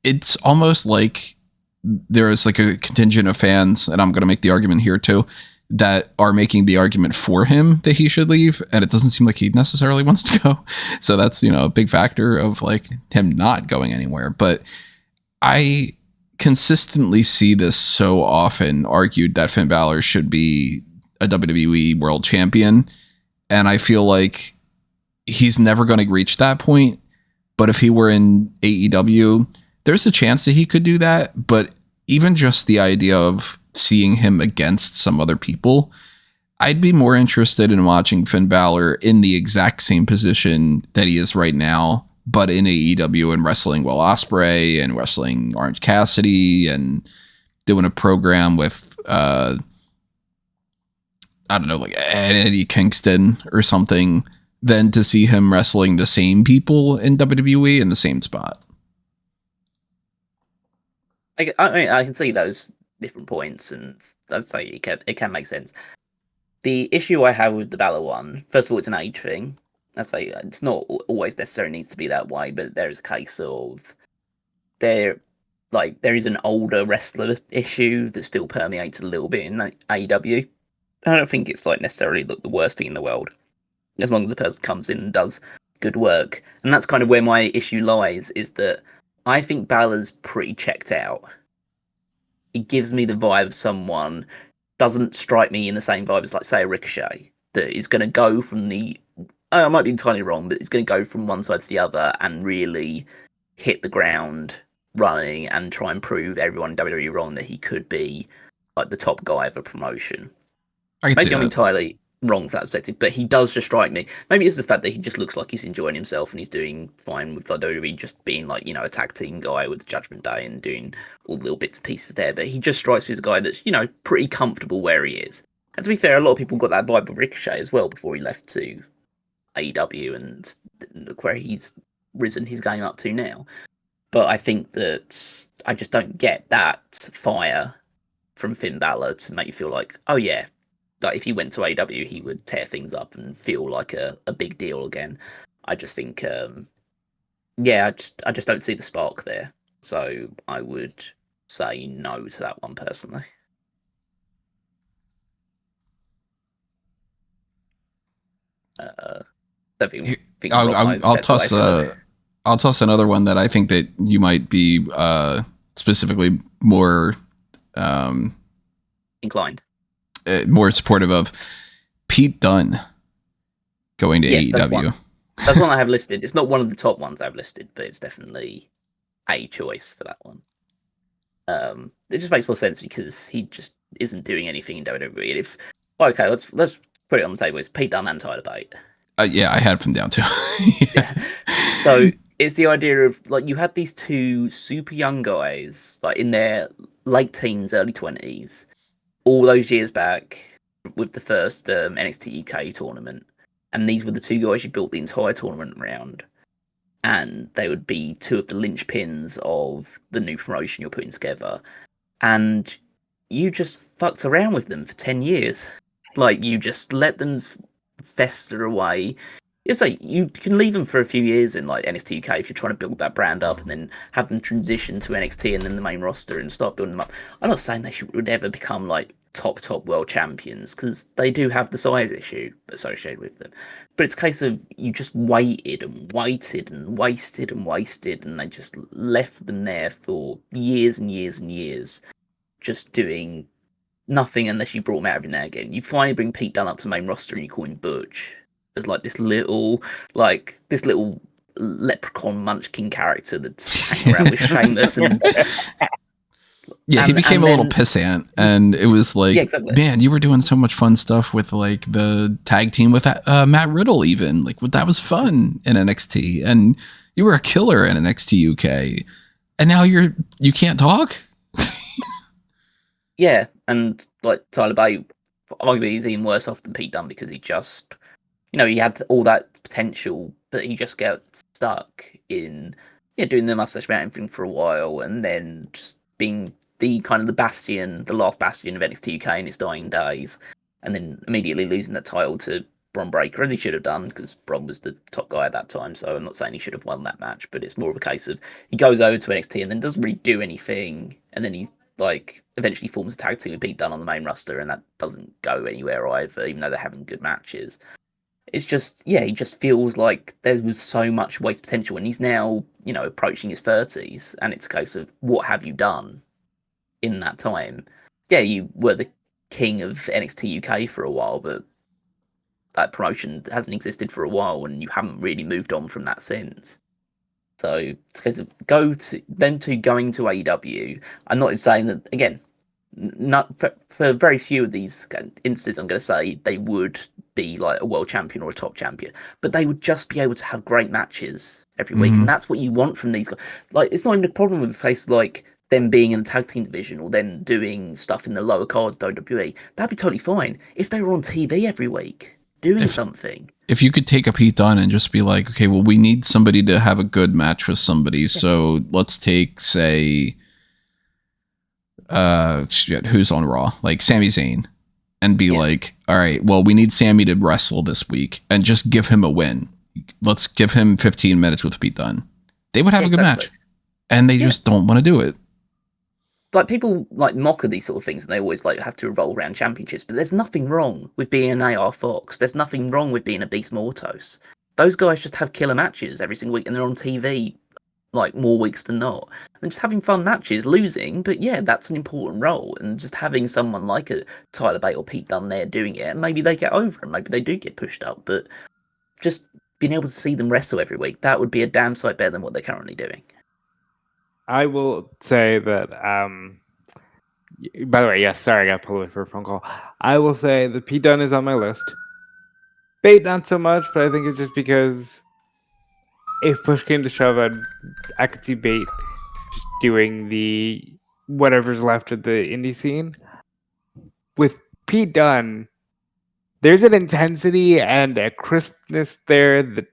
it's almost like there is like a contingent of fans, and I'm going to make the argument here too, that are making the argument for him that he should leave, and it doesn't seem like he necessarily wants to go. So that's, a big factor of like him not going anywhere. But I consistently see this so often argued that Finn Balor should be a WWE world champion, and I feel like he's never going to reach that point. But if he were in AEW, there's a chance that he could do that. But even just the idea of seeing him against some other people, I'd be more interested in watching Finn Balor in the exact same position that he is right now, but in AEW and wrestling Will Ospreay and wrestling Orange Cassidy and doing a program with, I don't know, like Eddie Kingston or something, than to see him wrestling the same people in WWE in the same spot. I can see those different points, and I'd say it can make sense. The issue I have with the Balor one, first of all, it's an age thing. I say it's not always necessarily needs to be that way, but there is a case of there is an older wrestler issue that still permeates a little bit in AEW. I don't think it's necessarily the worst thing in the world, as long as the person comes in and does good work. And that's kind of where my issue lies, is that I think Balor's pretty checked out. It gives me the vibe of someone, doesn't strike me in the same vibe as, say, a Ricochet, that is going to go from I might be entirely wrong, but it's going to go from one side to the other and really hit the ground running and try and prove everyone in WWE wrong that he could be the top guy of a promotion. Maybe I'm entirely wrong for that perspective, but he does just strike me. Maybe it's the fact that he just looks like he's enjoying himself and he's doing fine with WWE, just being a tag team guy with Judgment Day and doing all the little bits and pieces there. But he just strikes me as a guy that's pretty comfortable where he is. And to be fair, a lot of people got that vibe of Ricochet as well before he left to AEW, and look where he's risen his game up to now. But I think that I just don't get that fire from Finn Balor to make you feel like, oh yeah, like if he went to AEW, he would tear things up and feel like a big deal again. I just think, I just don't see the spark there. So I would say no to that one personally. Don't think I'll toss I'll toss another one that I think that you might be specifically more inclined, more supportive of. Pete Dunne going to AEW. That's one I have listed. It's not one of the top ones I've listed, but it's definitely a choice for that one. It just makes more sense because he just isn't doing anything in WWE. And let's put it on the table. It's Pete Dunne and Tyler Bate. Yeah, I had him down too. Yeah. So it's the idea of like you had these two super young guys, like in their late teens, early 20s, all those years back with the first NXT UK tournament, and these were the two guys you built the entire tournament around, and they would be two of the linchpins of the new promotion you're putting together, and you just fucked around with them for 10 years. Like, you just let them fester away. It's like you can leave them for a few years in like NXT UK if you're trying to build that brand up, and then have them transition to NXT and then the main roster and start building them up. I'm not saying they would ever become like top world champions, because they do have the size issue associated with them. But it's a case of you just waited and waited and wasted and wasted, and they just left them there for years and years and years, just doing nothing unless you brought him out every now and again. You finally bring Pete Dunne up to the main roster and you call him Butch as like this little leprechaun munchkin character that's hanging around with Sheamus and he became a little pissant, and it was like, exactly. Man, you were doing so much fun stuff with like the tag team with Matt Riddle, even like that was fun in NXT, and you were a killer in NXT UK, and now you can't talk. Yeah, and like Tyler Bate, arguably he's even worse off than Pete Dunne because he just, he had all that potential, but he just got stuck in doing the mustache mountain thing for a while, and then just being the last bastion of NXT UK in his dying days, and then immediately losing that title to Bron Breakker, as he should have done, because Bron was the top guy at that time. So I'm not saying he should have won that match, but it's more of a case of he goes over to NXT and then doesn't really do anything, and then he like eventually forms a tag team with Pete Dunne on the main roster, and that doesn't go anywhere either, even though they're having good matches. It's just, he just feels like there was so much waste potential, and he's now, approaching his 30s, and it's a case of, what have you done in that time? Yeah, you were the king of NXT UK for a while, but that promotion hasn't existed for a while, and you haven't really moved on from that since. So it's a case of going to AEW. I'm not saying that, again, not for very few of these instances, I'm going to say they would be like a world champion or a top champion, but they would just be able to have great matches every week, and that's what you want from these guys. Like, it's not even a problem with a place like them being in the tag team division or them doing stuff in the lower cards WWE. That'd be totally fine if they were on TV every week doing something. If you could take a Pete Dunne and just be like, okay, well, we need somebody to have a good match with somebody, so let's take, say, who's on Raw, like Sami Zayn, and be like, all right, well, we need Sami to wrestle this week, and just give him a win. Let's give him 15 minutes with Pete Dunne. They would have a good match, and they just don't want to do it. Like, people like mock at these sort of things, and they always like have to revolve around championships, but there's nothing wrong with being an AR Fox. There's nothing wrong with being a Beast Mortos. Those guys just have killer matches every single week, and they're on TV like more weeks than not, and just having fun matches, losing, but that's an important role, and just having someone like a Tyler Bate or Pete Dunne there doing it, and maybe they get over, and maybe they do get pushed up, but just being able to see them wrestle every week, that would be a damn sight better than what they're currently doing. I will say that, by the way, yes, sorry, I got pulled away for a phone call. I will say that Pete Dunne is on my list. Bate, not so much, but I think it's just because if push came to shove, I could see Bate just doing the whatever's left of the indie scene. With Pete Dunne, there's an intensity and a crispness there that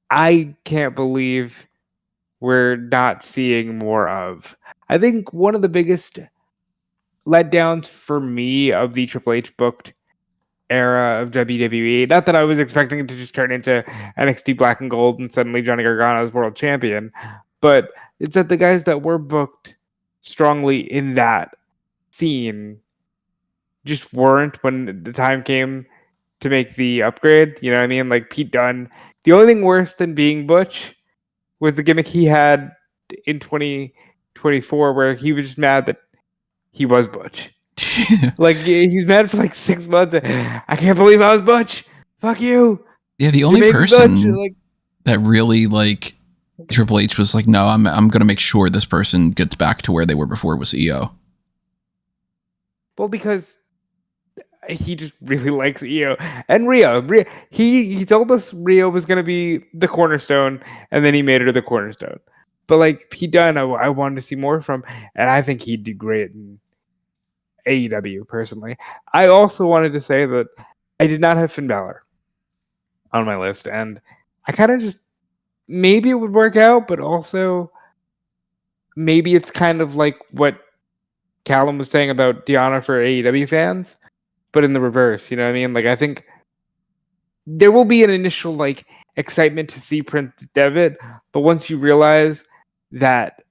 I can't believe we're not seeing more of. I think one of the biggest letdowns for me of the Triple H booked era of WWE, not that I was expecting it to just turn into NXT Black and Gold and suddenly Johnny Gargano is world champion, but it's that the guys that were booked strongly in that scene just weren't when the time came to make the upgrade. You know what I mean? Like Pete Dunne. The only thing worse than being Butch was the gimmick he had in 2024 where he was just mad that he was Butch. Like he's mad for like 6 months. I can't believe I was Butch. Fuck you. Yeah, the only person that really like Triple H was like, no, I'm gonna make sure this person gets back to where they were before was EO. Well, because he just really likes EO and Rio. He told us Rio was gonna be the cornerstone, and then he made her the cornerstone. But like Pete Dunne, I wanted to see more from, and I think he'd do great in AEW personally. I also wanted to say that I did not have Finn Balor on my list, and I kind of just maybe it would work out, but also maybe it's kind of like what Callum was saying about Deanna for AEW fans, but in the reverse. You know what I mean? Like I think there will be an initial like excitement to see Prince Devitt, but once you realize that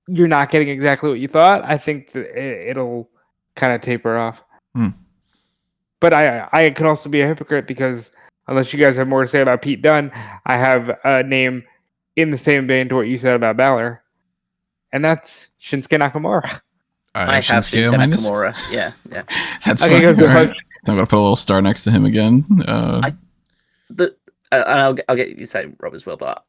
you're not getting exactly what you thought, I think that it'll kind of taper off. But I could also be a hypocrite because unless you guys have more to say about Pete Dunne, I have a name in the same vein to what you said about Balor, and that's Shinsuke Nakamura. I have Shinsuke Nakamura. Yeah. That's okay. All right. I'm gonna put a little star next to him again. I'll get you to say Rob as well, but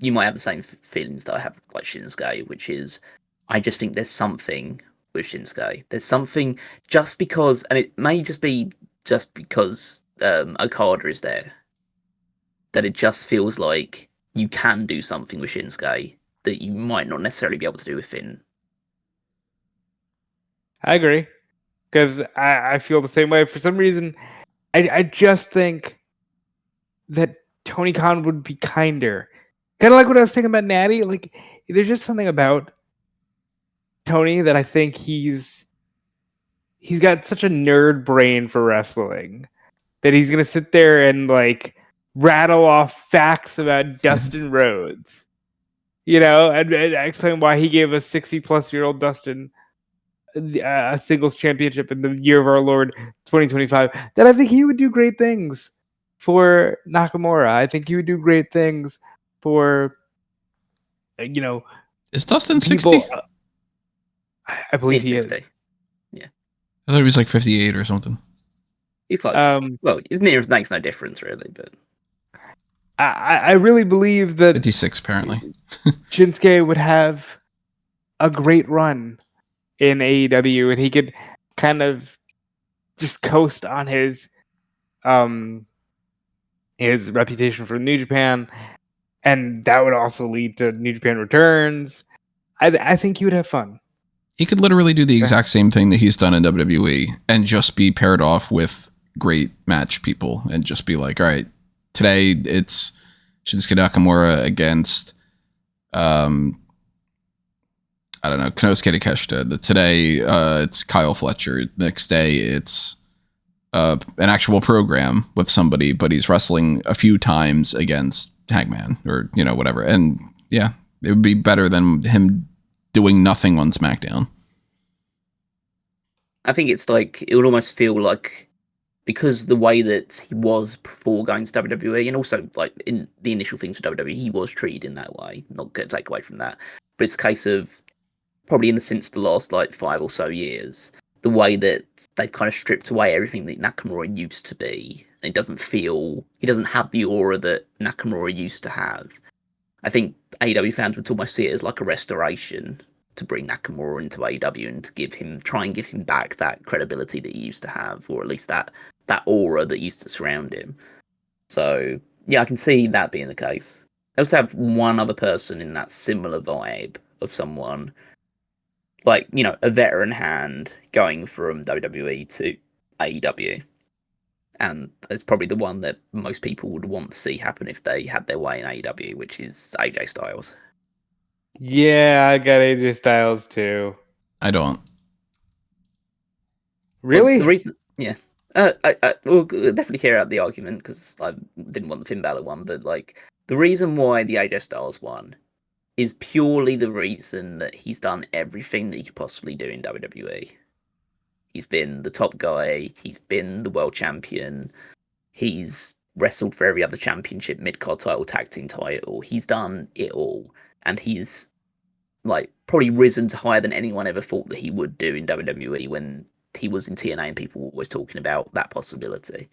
you might have the same feelings that I have like Shinsuke, which is I just think there's something with Shinsuke. There's something just because, and it may just be just because Okada is there, that it just feels like you can do something with Shinsuke that you might not necessarily be able to do with Finn. I agree, because I feel the same way. For some reason, I just think that Tony Khan would be kinder. Kind of like what I was saying about Natty. Like, there's just something about Tony that I think he's got such a nerd brain for wrestling that he's gonna sit there and like rattle off facts about Dustin Rhodes, you know, and explain why he gave a 60-plus-year-old Dustin a singles championship in the year of our Lord 2025. That I think he would do great things for Nakamura. I think he would do great things for, is Dustin 60? I believe he 60. is. Yeah. I thought he was like 58 or something. He's close. Well, his nearest makes no difference really, but I really believe that 56 apparently. Shinsuke would have a great run in AEW, and he could kind of just coast on his reputation for New Japan, and that would also lead to New Japan returns. I think he would have fun. He could literally do the exact same thing that he's done in WWE and just be paired off with great match people and just be like, all right, today it's Shinsuke Nakamura against I don't know, Konosuke Takeshita. Today it's Kyle Fletcher. Next day it's an actual program with somebody, but he's wrestling a few times against Hangman or, whatever. And yeah, it would be better than him doing nothing on SmackDown. I think it's like, it would almost feel like, because the way that he was before going to WWE, and also like in the initial things for WWE, he was treated in that way. Not going to take away from that, but it's a case of probably in the since the last like 5 or so years, the way that they've kind of stripped away everything that Nakamura used to be. And he doesn't have the aura that Nakamura used to have. I think AEW fans would almost see it as like a restoration to bring Nakamura into AEW and to try and give him back that credibility that he used to have, or at least that aura that used to surround him. So yeah, I can see that being the case. I also have one other person in that similar vibe of someone like, you know, a veteran hand going from WWE to AEW. And it's probably the one that most people would want to see happen if they had their way in AEW, which is AJ Styles. Yeah, I got AJ Styles too. I don't. Really? Well, the reason, yeah. We'll definitely hear out the argument because I didn't want the Finn Balor one, but like the reason why the AJ Styles one is purely the reason that he's done everything that he could possibly do in WWE. He's been the top guy. He's been the world champion. He's wrestled for every other championship, mid-card title, tag team title. He's done it all, and he's like probably risen to higher than anyone ever thought that he would do in WWE when he was in TNA and people were always talking about that possibility.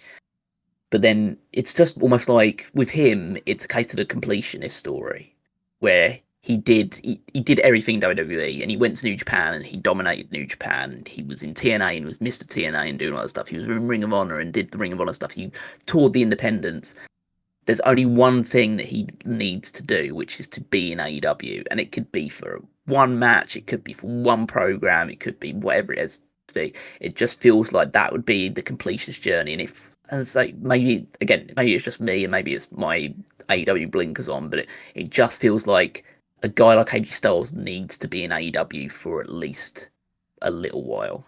But then it's just almost like with him, it's a case of a completionist story where he did everything in WWE and he went to New Japan and he dominated New Japan. He was in TNA and was Mr. TNA and doing all that stuff. He was in Ring of Honor and did the Ring of Honor stuff. He toured the independents. There's only one thing that he needs to do, which is to be in AEW. And it could be for one match, it could be for one program, it could be whatever it is to be. It just feels like that would be the completionist journey. And if, as I say, maybe it's just me and maybe it's my AEW blinkers on, but it just feels like a guy like AJ Styles needs to be in AEW for at least a little while.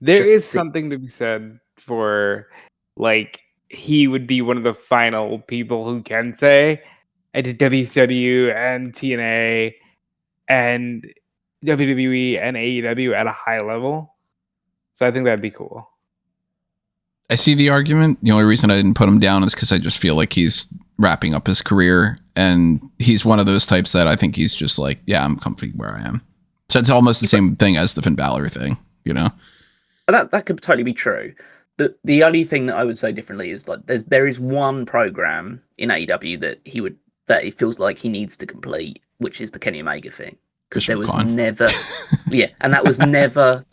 There is something to be said for, like, he would be one of the final people who can say, I did WCW and TNA and WWE and AEW at a high level. So I think that'd be cool. I see the argument. The only reason I didn't put him down is because I just feel like he's wrapping up his career, and he's one of those types that I think he's just like, yeah, I'm comfy where I am. So it's almost the same thing as the Finn Balor thing, you know? That could totally be true. The only thing that I would say differently is like there is one program in AEW that it feels like he needs to complete, which is the Kenny Omega thing, because there was never, and that was never,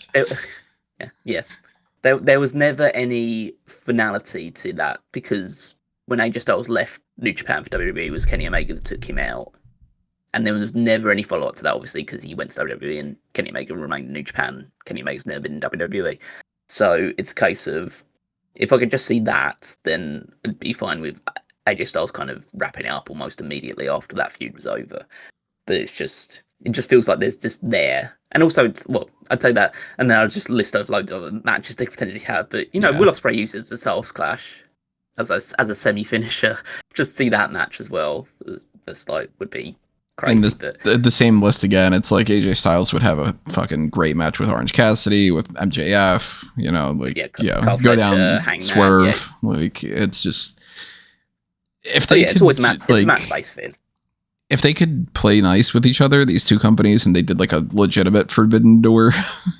there was never any finality to that, because when AJ Styles left New Japan for WWE, it was Kenny Omega that took him out. And there was never any follow-up to that, obviously, because he went to WWE and Kenny Omega remained in New Japan. Kenny Omega's never been in WWE. So it's a case of, if I could just see that, then I'd be fine with AJ Styles kind of wrapping it up almost immediately after that feud was over. But it just feels like there's just there. And also, I'd say that, and then I'll just list off loads of other matches they potentially have. But, Will Ospreay uses the Souls Clash as a semi-finisher. Just see that match as well. That's like, would be crazy. And the same list again, it's like AJ Styles would have a fucking great match with Orange Cassidy, with MJF, go down, Swerve. Like, it's just, if they it's always it's match-based fit. If they could play nice with each other, these two companies, and they did like a legitimate forbidden door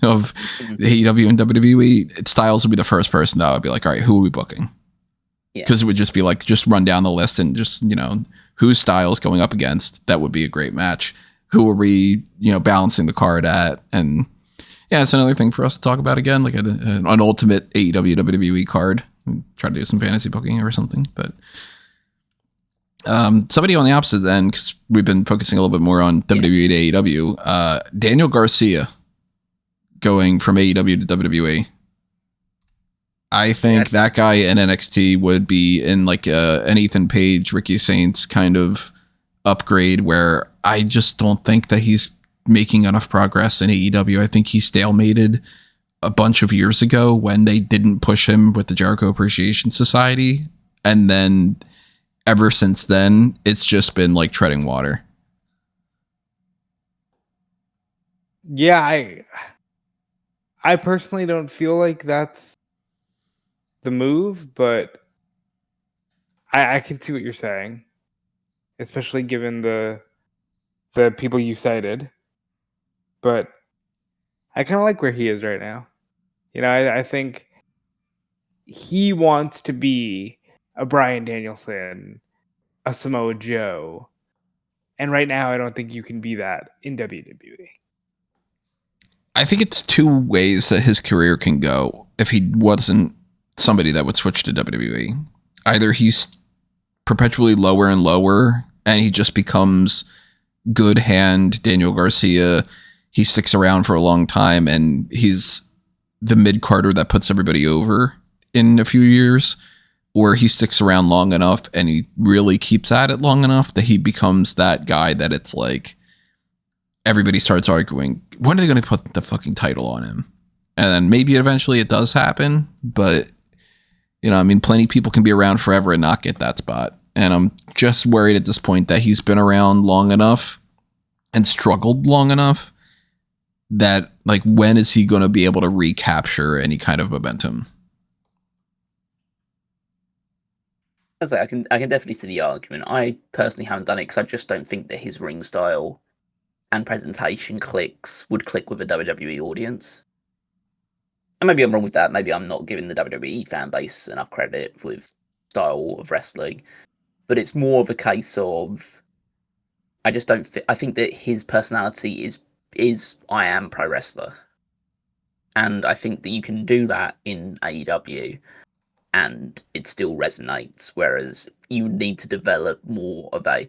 of the AEW and WWE, Styles would be the first person that would be like, all right, who are we booking? Because it would just be like, just run down the list and just, who's Styles going up against? That would be a great match. Who are we, balancing the card at? And yeah, it's another thing for us to talk about again, like an ultimate AEW WWE card. Try to do some fantasy booking or something. But somebody on the opposite end, because we've been focusing a little bit more on WWE to AEW, Daniel Garcia going from AEW to WWE. I think that guy in NXT would be in like an Ethan Page, Ricky Saints kind of upgrade, where I just don't think that he's making enough progress in AEW. I think he stalemated a bunch of years ago when they didn't push him with the Jericho Appreciation Society. And then ever since then, it's just been like treading water. Yeah, I personally don't feel like that's the move, but I can see what you're saying, especially given the people you cited. But I kind of like where he is right now. I think he wants to be a Bryan Danielson, a Samoa Joe, and right now I don't think you can be that in WWE. I think it's two ways that his career can go if he wasn't somebody that would switch to WWE. Either he's perpetually lower and lower and he just becomes good hand Daniel Garcia. he sticks around for a long time and he's the mid-carder that puts everybody over in a few years, or he sticks around long enough and he really keeps at it long enough that he becomes that guy that it's like everybody starts arguing, when are they going to put the fucking title on him? And then maybe eventually it does happen, but you know, I mean, plenty of people can be around forever and not get that spot. And I'm just worried at this point that he's been around long enough and struggled long enough that, like, when is he going to be able to recapture any kind of momentum? I can definitely see the argument. I personally haven't done it because I just don't think that his ring style and presentation would click with a WWE audience. And maybe I'm wrong with that. Maybe I'm not giving the WWE fan base enough credit with style of wrestling. But it's more of a case of I just don't. I think that his personality is I am pro wrestler, and I think that you can do that in AEW, and it still resonates. Whereas you need to develop more of a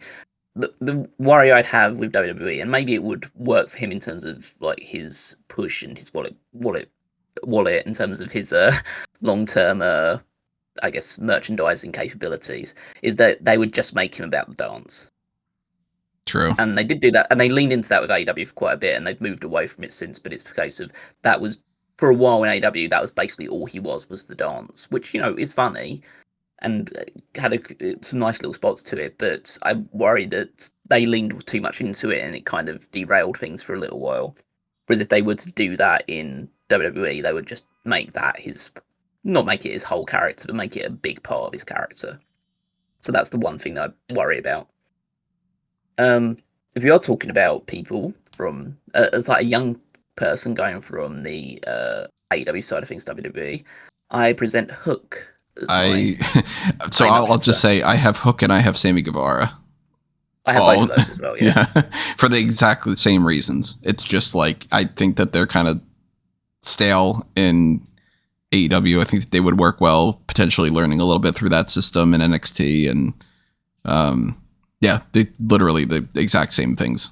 the worry I'd have with WWE, and maybe it would work for him in terms of like his push and his wallet in terms of his long term I guess merchandising capabilities, is that they would just make him about the dance. True. And they did do that, and they leaned into that with AEW for quite a bit, and they've moved away from it since. But it's a case of that was for a while in AEW, that was basically all he was the dance, which, you know, is funny and had some nice little spots to it. But I worry that they leaned too much into it, and it kind of derailed things for a little while. Whereas if they were to do that in WWE, they would just make that not make it his whole character, but make it a big part of his character. So that's the one thing that I worry about. If we are talking about people from as like a young person going from the AEW side of things to WWE, I present Hook. So I'll just say I have Hook and I have Sammy Guevara. I have both of those as well. Yeah, for the exactly same reasons. It's just like I think that they're kind of stale in AEW. I think that they would work well, potentially learning a little bit through that system in NXT, and yeah, they literally the exact same things.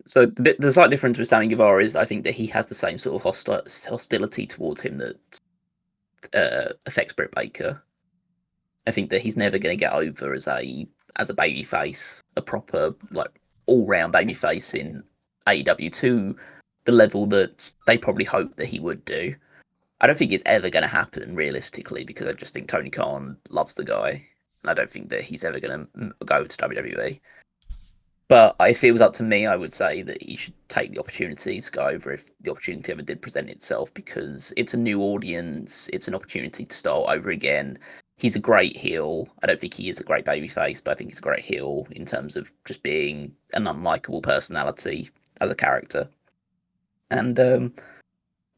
So the slight difference with Sammy Guevara is I think that he has the same sort of hostility towards him that affects Britt Baker. I think that he's never going to get over as a babyface, a proper like all round babyface in AEW to the level that they probably hope that he would do. I don't think it's ever going to happen realistically, because I just think Tony Khan loves the guy, and I don't think that he's ever going to go to WWE. But if it was up to me, I would say that he should take the opportunity to go over if the opportunity ever did present itself, because it's a new audience. It's an opportunity to start over again. He's a great heel. I don't think he is a great babyface, but I think he's a great heel in terms of just being an unlikable personality as a character. And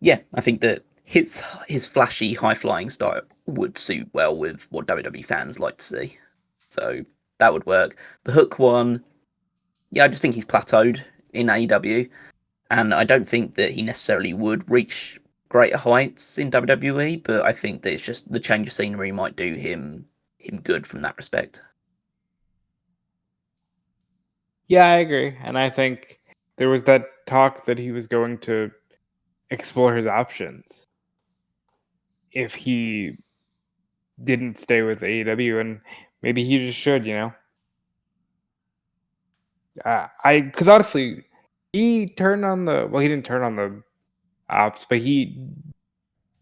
yeah, I think that his flashy, high-flying style would suit well with what WWE fans like to see. So that would work. The Hook one, yeah, I just think he's plateaued in AEW, and I don't think that he necessarily would reach greater heights in WWE, but I think that it's just the change of scenery might do him good from that respect. Yeah, I agree. And I think there was that talk that he was going to explore his options if he didn't stay with AEW, and maybe he just should, you know. Because honestly, he turned on he didn't turn on the ops, but he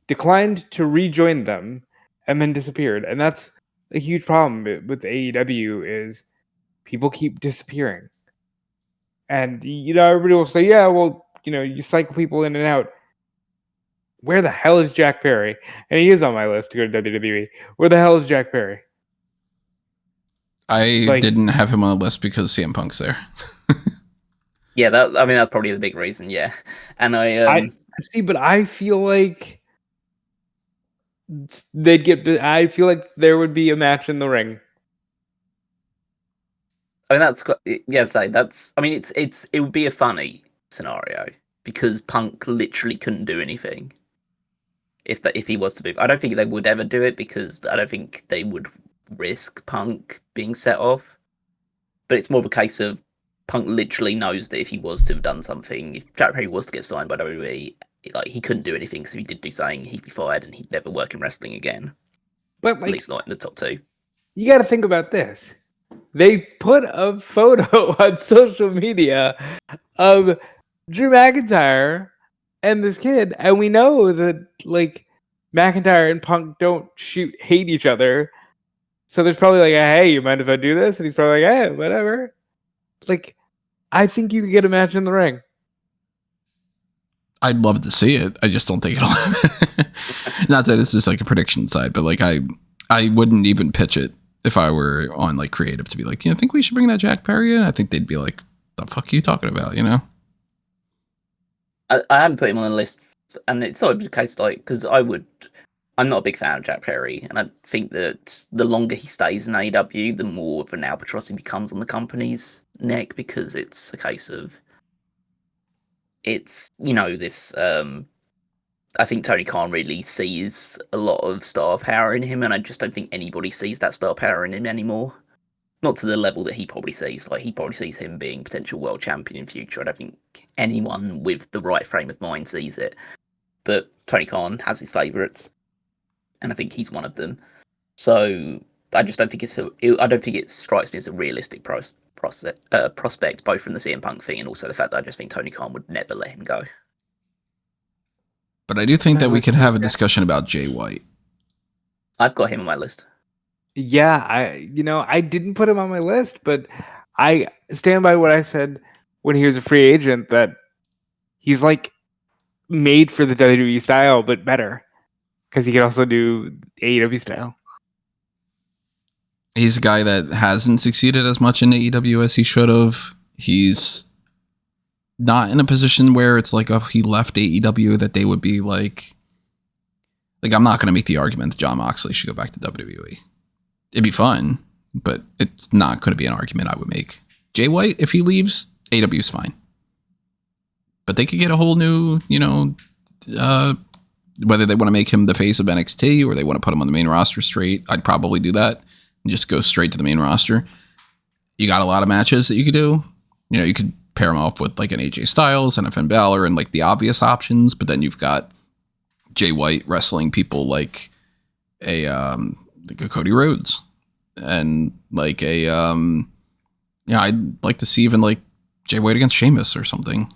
declined to rejoin them and then disappeared. And that's a huge problem with AEW is people keep disappearing. And, you know, everybody will say, yeah, well, you know, you cycle people in and out. Where the hell is Jack Perry? And he is on my list to go to WWE. Where the hell is Jack Perry? I didn't have him on the list because CM Punk's there. Yeah, that's probably the big reason. Yeah, and I see, but I feel like I feel like there would be a match in the ring. I mean, it would be a funny scenario because Punk literally couldn't do anything if he was to move. I don't think they would ever do it because I don't think they would risk Punk being set off. But it's more of a case of Punk literally knows that if he was to have done something, if Jack Perry was to get signed by WWE, like he couldn't do anything, because if he did do something, he'd be fired and he'd never work in wrestling again. But At least not in the top 2. You got to think about this. They put a photo on social media of Drew McIntyre and this kid, and we know that like McIntyre and Punk don't hate each other. So there's probably like, hey, you mind if I do this? And he's probably like, hey, whatever. Like, I think you could get a match in the ring. I'd love to see it. I just don't think it'll happen. Not that it's just like a prediction side, but like I wouldn't even pitch it if I were on like creative to be like, I think we should bring that Jack Perry in. I think they'd be like, the fuck are you talking about, I haven't put him on the list, and it's sort of the case like, because I'm not a big fan of Jack Perry, and I think that the longer he stays in AEW, the more of an albatross he becomes on the company's neck, because it's a case of, it's, this, I think Tony Khan really sees a lot of star power in him, and I just don't think anybody sees that star power in him anymore. Not to the level that he probably sees. Like, he probably sees him being potential world champion in future. I don't think anyone with the right frame of mind sees it. But Tony Khan has his favourites, and I think he's one of them. So I just don't think I don't think it strikes me as a realistic prospect, both from the CM Punk thing and also the fact that I just think Tony Khan would never let him go. But I do think that we can have a discussion about Jay White. I've got him on my list. Yeah, I didn't put him on my list, but I stand by what I said when he was a free agent, that he's like made for the WWE style, but better, because he can also do AEW style. He's a guy that hasn't succeeded as much in AEW as he should have. He's not in a position where it's like if he left AEW that they would be like I'm not going to make the argument that Jon Moxley should go back to WWE. It'd be fun, but it's not going to be an argument I would make. Jay White, if he leaves, AEW's fine. But they could get a whole new, whether they want to make him the face of NXT or they want to put him on the main roster straight, I'd probably do that and just go straight to the main roster. You got a lot of matches that you could do. You could pair him off with like an AJ Styles and a Finn Balor and like the obvious options, but then you've got Jay White wrestling people like a Cody Rhodes and like I'd like to see even like Jay White against Sheamus or something.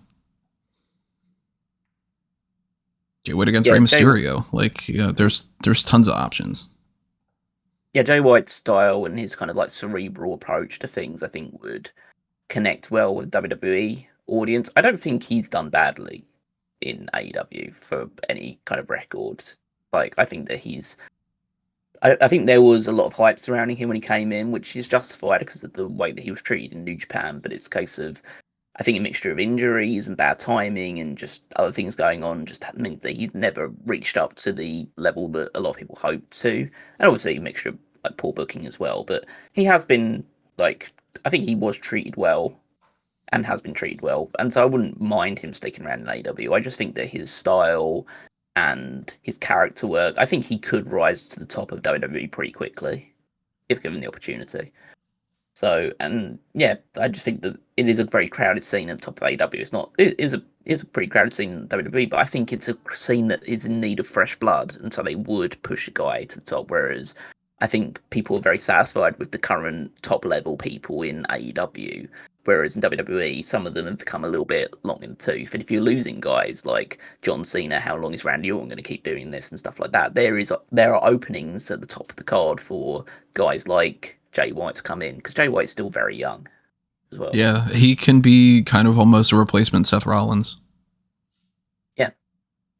Jay White against Rey Mysterio. There's tons of options. Yeah, Jay White's style and his kind of like cerebral approach to things, I think, would connect well with WWE audience. I don't think he's done badly in AEW for any kind of record. Like, I think that I think there was a lot of hype surrounding him when he came in, which is justified because of the way that he was treated in New Japan. But it's a case of, I think, a mixture of injuries and bad timing and just other things going on just meant that he's never reached up to the level that a lot of people hoped to. And obviously a mixture of like poor booking as well. But he has been like, I think he was treated well and has been treated well. And so I wouldn't mind him sticking around in AEW. I just think that his style and his character work, I think he could rise to the top of WWE pretty quickly if given the opportunity. So, and yeah, I just think that it is a very crowded scene at the top of AEW. It is a pretty crowded scene in WWE, but I think it's a scene that is in need of fresh blood, and so they would push a guy to the top, whereas I think people are very satisfied with the current top level people in AEW, whereas in WWE, some of them have become a little bit long in the tooth. And if you're losing guys like John Cena, how long is Randy Orton going to keep doing this and stuff like that? There are openings at the top of the card for guys like Jay White to come in, because Jay White's still very young as well. Yeah, he can be kind of almost a replacement Seth Rollins. Yeah,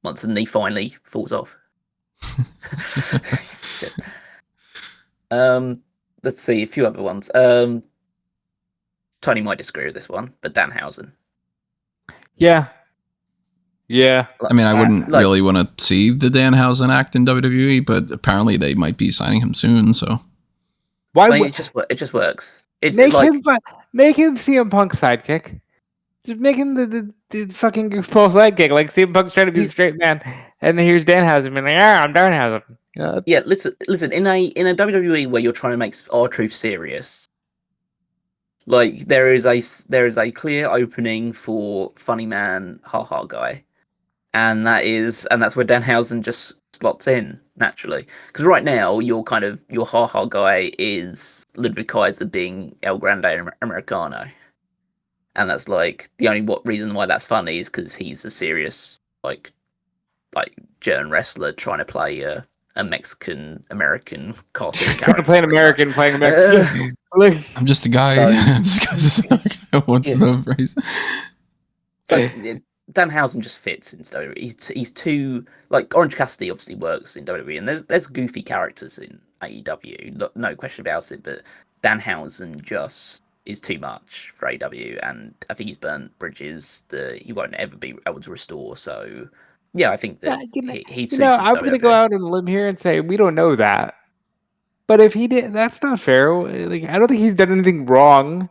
once the knee finally falls off. Let's see a few other ones. Tony might disagree with this one, but Danhausen. Yeah. I mean, I wouldn't really want to see the Danhausen act in WWE, but apparently they might be signing him soon. So why? It just works. Make him CM Punk's sidekick. Just make him the fucking goofball sidekick. Like CM Punk's trying to be a straight man, and then here's Danhausen being like, I'm Danhausen. Yeah, listen. In a WWE where you're trying to make R-Truth serious, Like there is a clear opening for funny man, haha guy, and that's where Danhausen just slots in naturally. Because right now your haha guy is Ludwig Kaiser being El Grande Americano, and that's like the only reason why that's funny is because he's a serious like German wrestler trying to play a Mexican American cartoon character. Trying to play an American, playing a Mexican. I'm just a guy. This guy's just what's the phrase? So Danhausen just fits in WWE. He's too like Orange Cassidy obviously works in WWE, and there's goofy characters in AEW, no question about it. But Danhausen just is too much for AEW, and I think he's burnt bridges that he won't ever be able to restore. So yeah, I think that he suits I'm going to go out on a limb here and say we don't know that. But if he did, that's not fair. Like, I don't think he's done anything wrong.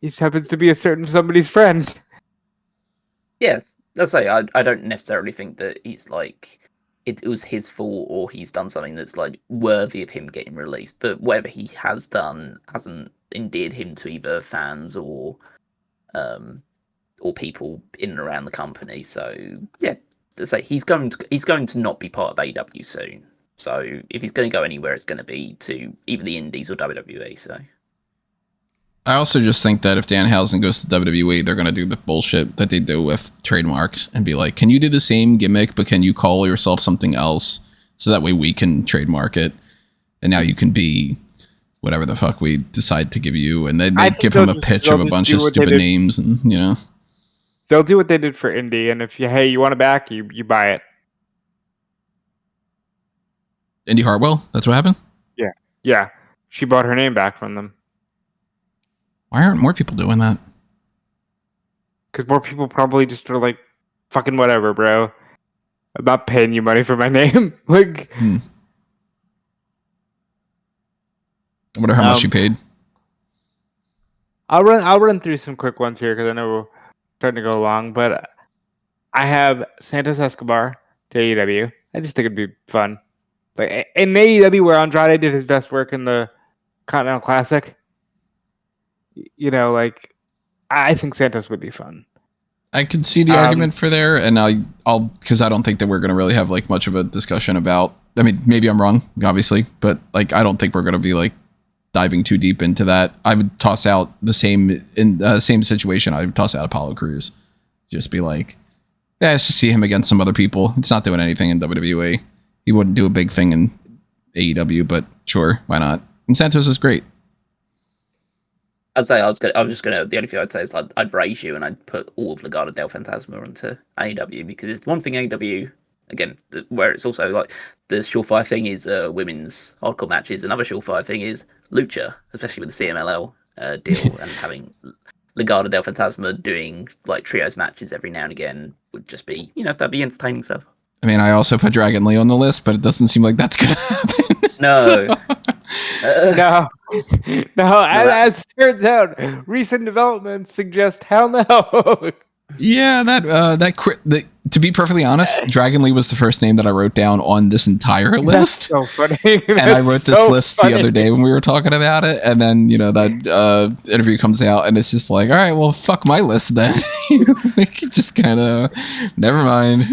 He just happens to be a certain somebody's friend. Yeah, let's say I don't necessarily think that he's like it was his fault or he's done something that's like worthy of him getting released. But whatever he has done hasn't endeared him to either fans or people in and around the company. So yeah, let's say he's going to not be part of AEW soon. So if he's going to go anywhere, it's going to be to either the Indies or WWE. So I also just think that if Danhausen goes to WWE, they're going to do the bullshit that they do with trademarks and be like, can you do the same gimmick, but can you call yourself something else? So that way we can trademark it. And now you can be whatever the fuck we decide to give you. And then they give him a pitch of a bunch of stupid names and, you know. They'll do what they did for Indy. And if you want it back, you buy it. Indy Hartwell? That's what happened? Yeah. She bought her name back from them. Why aren't more people doing that? Because more people probably just are like, fucking whatever, bro. I'm not paying you money for my name. Like, I wonder how much she paid. I'll run through some quick ones here because I know we're starting to go along. But I have Santos Escobar to AEW. I just think it'd be fun. Like in AEW, where Andrade did his best work in the Continental Classic. You know, like I think Santos would be fun. I could see the argument for there, and I'll because I don't think that we're going to really have like much of a discussion about. I mean, maybe I'm wrong, obviously, but like I don't think we're going to be like diving too deep into that. I would toss out the same situation. I would toss out Apollo Crews, just be like, yeah, let's just see him against some other people. It's not doing anything in WWE. He wouldn't do a big thing in AEW, but sure, why not? And Santos is great. I'd say the only thing I'd say is I'd raise you and I'd put all of Legado del Fantasma onto AEW because it's one thing AEW, again, where it's also like the surefire thing is women's hardcore matches. Another surefire thing is Lucha, especially with the CMLL deal and having Legado del Fantasma doing like trios matches every now and again would just be, that'd be entertaining stuff. I mean, I also put Dragon Lee on the list, but it doesn't seem like that's going to happen. No. No. As turns out, recent developments suggest hell no. Yeah, to be perfectly honest, Dragon Lee was the first name that I wrote down on this entire list. That's so funny. And I wrote this list the other day when we were talking about it, and then that interview comes out, and it's just like, all right, well, fuck my list then. Just kind of, never mind.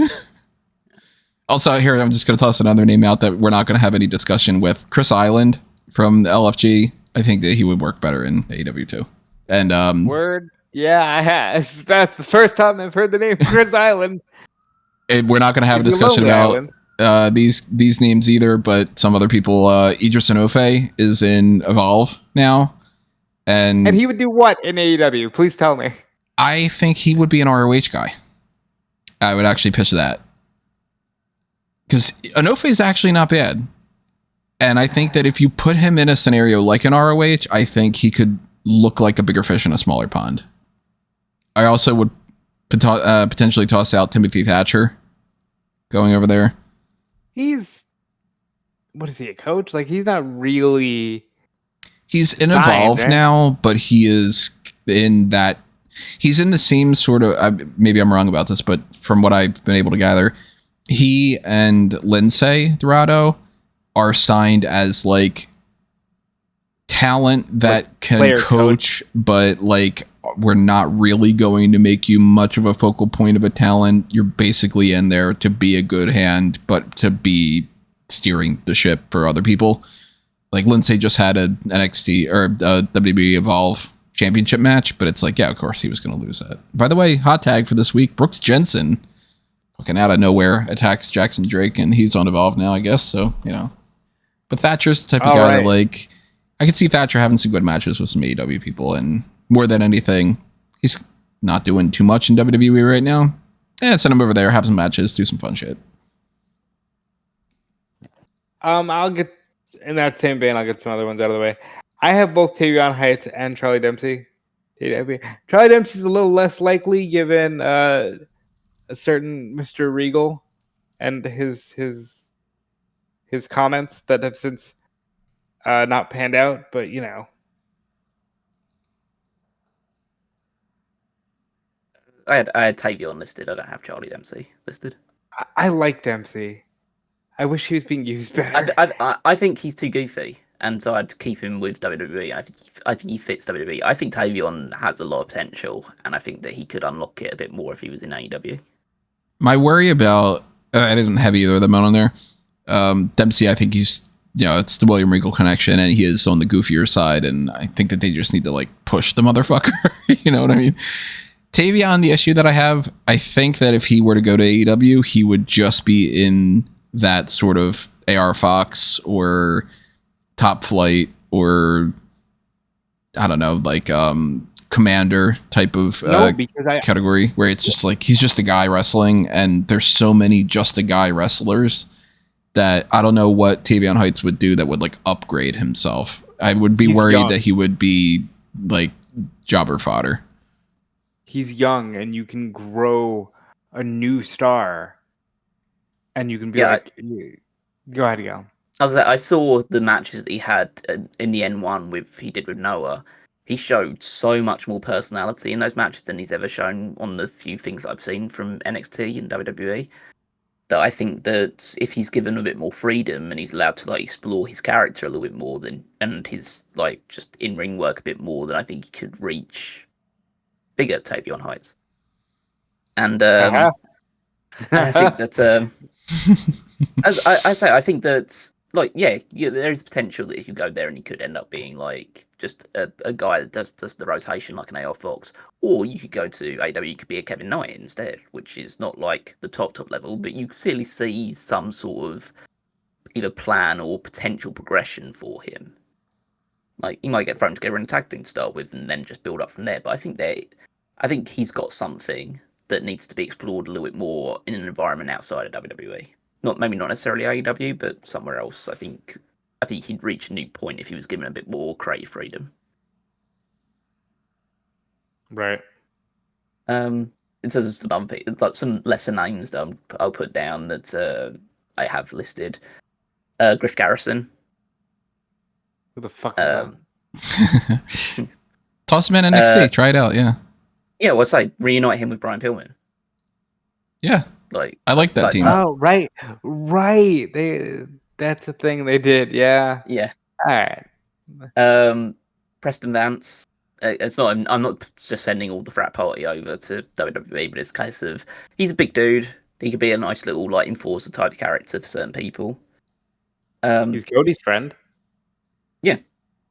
Also, here, I'm just going to toss another name out that we're not going to have any discussion with. Chris Island from the LFG. I think that he would work better in AEW too. And word. Yeah, I have. That's the first time I've heard the name Chris Island. We're not going to have a discussion about these names either, but some other people. Idris Enofe is in Evolve now. And he would do what in AEW? Please tell me. I think he would be an ROH guy. I would actually pitch that. Because Enofe is actually not bad. And I think that if you put him in a scenario like an ROH, I think he could look like a bigger fish in a smaller pond. I also would potentially toss out Timothy Thatcher going over there. What is he, a coach? Like, he's not really... He's in Evolve now, but he is in that... He's in the same sort of... maybe I'm wrong about this, but from what I've been able to gather... He and Lindsay Dorado are signed as like talent that can player coach, but like we're not really going to make you much of a focal point of a talent. You're basically in there to be a good hand, but to be steering the ship for other people. Like Lindsay just had an NXT or a WWE Evolve championship match, but it's like, yeah, of course he was going to lose that. By the way, hot tag for this week, Brooks Jensen, fucking out of nowhere, attacks Jackson Drake, and he's on Evolve now, I guess. So, you know, but Thatcher's the type of guy that, like, I could see Thatcher having some good matches with some AEW people, and more than anything, he's not doing too much in WWE right now. Send him over there, have some matches, do some fun shit. I'll get in that same vein. I'll get some other ones out of the way. I have both Tavion Heights and Charlie Dempsey. Charlie Dempsey's a little less likely given a certain Mr. Regal and his comments that have since not panned out, but you know. I had Tavion listed. I don't have Charlie Dempsey listed. I like Dempsey. I wish he was being used better. I think he's too goofy, and so I'd keep him with WWE. I think he fits WWE. I think Tavion has a lot of potential, and I think that he could unlock it a bit more if he was in AEW. My worry about I didn't have either of them on there. Dempsey, I think he's, you know, it's the William Regal connection, and he is on the goofier side, and I think that they just need to like push the motherfucker. You know what I mean? Tavion, the issue that I have, I think that if he were to go to AEW, he would just be in that sort of AR Fox or Top Flight or I don't know, like Commander type of category where it's just like he's just a guy wrestling, and there's so many just a guy wrestlers that I don't know what Tavion Heights would do that would like upgrade himself. I would be worried that he would be like jobber fodder. He's young, and you can grow a new star, and you can be like, go ahead, Gal. I saw the matches that he had in the N1 he did with Noah. He showed so much more personality in those matches than he's ever shown on the few things I've seen from NXT and WWE. That I think that if he's given a bit more freedom and he's allowed to like explore his character a little bit more and his like just in-ring work a bit more, then I think he could reach bigger Tavion Heights. And I think that as I say, I think that like yeah, there is potential that if you go there and you could end up being like just a guy that does the rotation like an AR Fox, or you could go to AEW, you could be a Kevin Knight instead, which is not like the top level, but you clearly see some sort of either plan or potential progression for him. Like he might get thrown together in a tag team to start with, and then just build up from there. But I think he's got something that needs to be explored a little bit more in an environment outside of WWE. Maybe not necessarily AEW, but somewhere else. I think he'd reach a new point if he was given a bit more creative freedom. Right. In terms of some lesser names that I'll put down that I have listed, Griff Garrison. Who the fuck is that? Toss him in NXT. Try it out. Yeah. Yeah, well, say reunite him with Brian Pillman. Yeah, like I like that team. Oh, right. That's the thing they did. Yeah. All right. Preston Vance. It's not. I'm not just sending all the frat party over to WWE, but it's a case of he's a big dude. He could be a nice little like enforcer type character for certain people. He's Cody's friend. Yeah.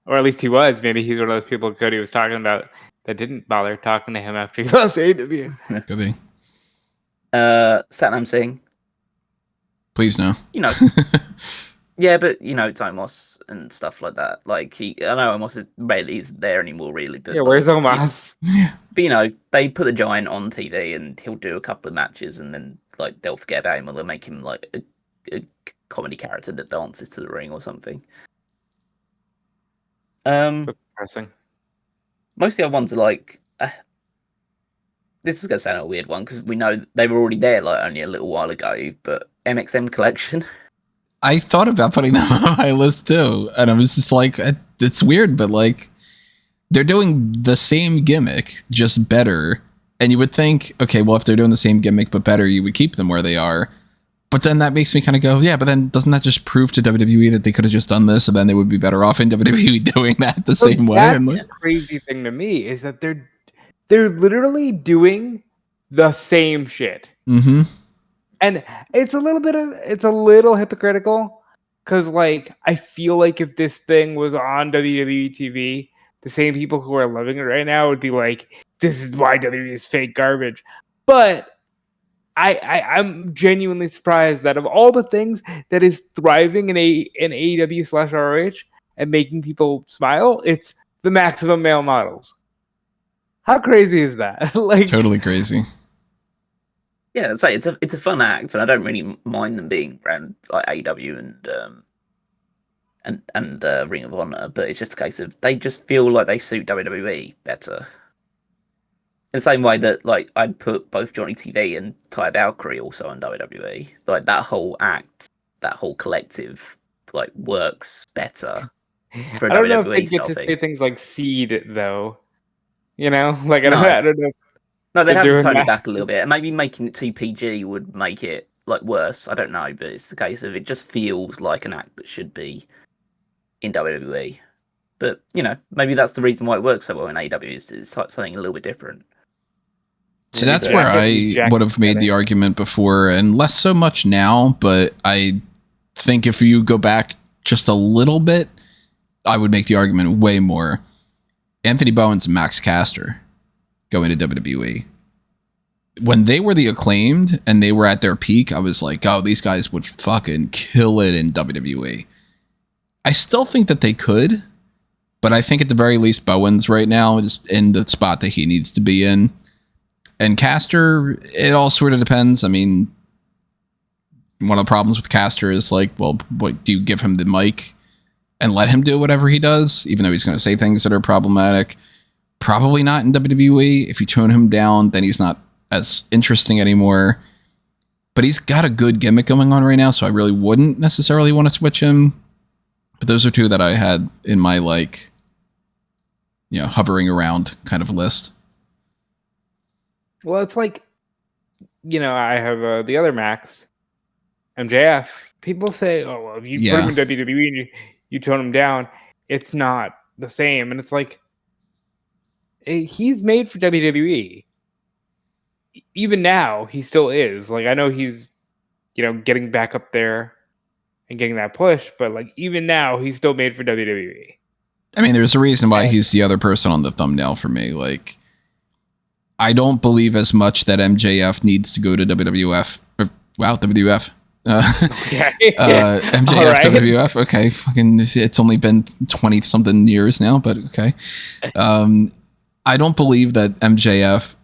Or at least he was. Maybe he's one of those people Cody was talking about that didn't bother talking to him after he left AEW. Could be. Satnam Singh. Please no. You know. Yeah, but you know, Tomos and stuff like that. Like I know Omos barely isn't there anymore, really. But yeah, where's Omos? But you know, they put the Giant on TV, and he'll do a couple of matches, and then like they'll forget about him, or they'll make him like a comedy character that dances to the ring or something. Depressing. Most of the other ones are like. This is gonna sound a weird one because we know they were already there like only a little while ago, but MXM Collection. I thought about putting them on my list too, and I was just like, it's weird, but like they're doing the same gimmick, just better. And you would think, okay, well, if they're doing the same gimmick but better, you would keep them where they are. But then that makes me kind of go, yeah, but then doesn't that just prove to WWE that they could have just done this and then they would be better off in WWE doing that the same way? That's And the crazy thing to me is that they're literally doing the same shit. mm-hmm. And it's a little hypocritical because, like, I feel like if this thing was on WWE TV, the same people who are loving it right now would be like, this is why WWE is fake garbage. But I'm genuinely surprised that of all the things that is thriving in AEW/ROH and making people smile, it's the maximum male models. How crazy is that? Like, Totally crazy. Yeah, it's a fun act, and I don't really mind them being around like AEW and Ring of Honor, but it's just a case of they just feel like they suit WWE better. In the same way that, like, I'd put both Johnny TV and Ty Valkyrie also on WWE. Like, that whole act, that whole collective, like, works better for a I don't know if WWE they get style to thing. say things like seed though. You know, like No. I don't know. No, they'd They're have to doing tone that. it back a little bit. And maybe making it too PG would make it, like, worse. I don't know, but it's the case of it just feels like an act that should be in WWE. But, you know, maybe that's the reason why it works so well in AEW, is it's like something a little bit different. So that's where I would have made the argument before, and less so much now, but I think if you go back just a little bit, I would make the argument way more. Anthony Bowens and Max Caster going to WWE. When they were the Acclaimed and they were at their peak, I was like, oh, these guys would fucking kill it in WWE. I still think that they could, but I think at the very least Bowens right now is in the spot that he needs to be in. And Caster, it all sort of depends. I mean, one of the problems with Caster is like, well, what do you give him the mic and let him do whatever he does, even though he's going to say things that are problematic? Probably not in WWE. If you tone him down, then he's not as interesting anymore. But he's got a good gimmick going on right now, so I really wouldn't necessarily want to switch him. But those are two that I had in my, like, you know, hovering around kind of list. Well, it's like, you know, I have the other Max, MJF. People say, oh, well, if you put him in WWE and you tone him down, it's not the same. And it's like, he's made for WWE. Even now, he still is. Like, I know he's, you know, getting back up there and getting that push, but like, even now, he's still made for WWE. I mean, there's a reason why he's the other person on the thumbnail for me. Like, I don't believe as much that MJF needs to go to WWF. WWF. MJF, right. WWF. Okay, fucking, it's only been 20 something years now, but okay. I don't believe that MJF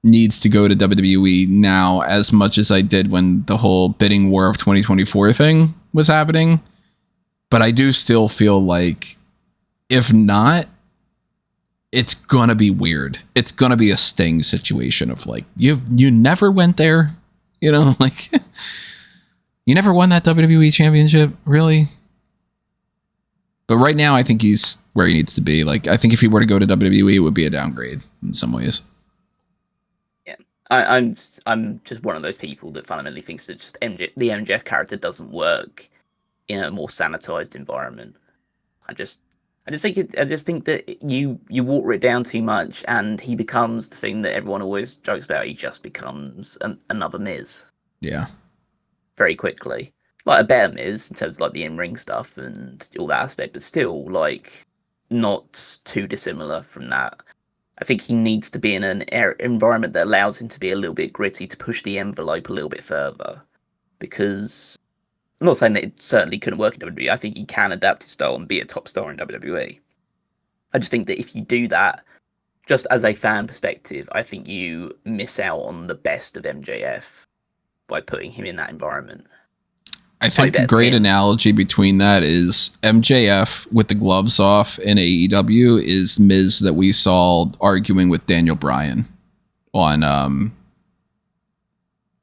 needs to go to WWE now as much as I did when the whole bidding war of 2024 thing was happening. But I do still feel like, if not, it's gonna be weird. It's gonna be a Sting situation of like, you never went there, you know, like you never won that WWE championship, really. But right now, I think he's where he needs to be. Like, I think if he were to go to WWE, it would be a downgrade in some ways. Yeah, I'm just one of those people that fundamentally thinks that just the MJF character doesn't work in a more sanitized environment. I just think that you water it down too much, and he becomes the thing that everyone always jokes about. He just becomes another Miz. Yeah, very quickly, like a better Miz in terms of like the in-ring stuff and all that aspect, but still like not too dissimilar from that. I think he needs to be in an environment that allows him to be a little bit gritty, to push the envelope a little bit further. Because I'm not saying that it certainly couldn't work in WWE. I think he can adapt his style and be a top star in WWE. I just think that if you do that, just as a fan perspective, I think you miss out on the best of MJF by putting him in that environment. I think a great analogy between that is MJF with the gloves off in AEW is Miz that we saw arguing with Daniel Bryan on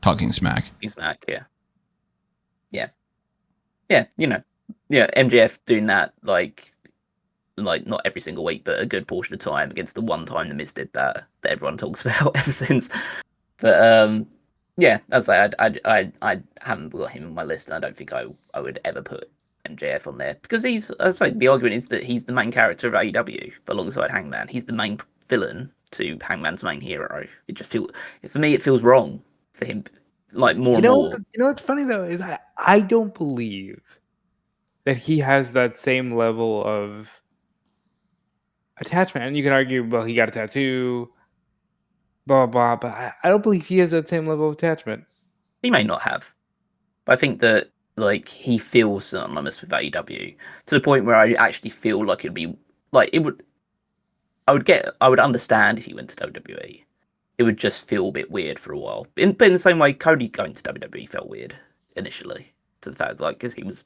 Talking Smack. Smack, yeah. Yeah, you know, yeah, MJF doing that like not every single week, but a good portion of time against the one time the Miz did that everyone talks about ever since. But Yeah, as I haven't got him on my list, and I don't think I would ever put MJF on there because the argument is that he's the main character of AEW alongside Hangman. He's the main villain to Hangman's main hero. It just feels for me it feels wrong for him, like more and more. You know what's funny though is I don't believe that he has that same level of attachment. And you can argue, well, he got a tattoo, blah blah blah, but I don't believe he has that same level of attachment. He may not have, but I think that like he feels synonymous with AEW to the point where I actually feel like it'd be like it would. I would understand if he went to WWE. It would just feel a bit weird for a while. But in the same way, Cody going to WWE felt weird initially, to the fact like because he was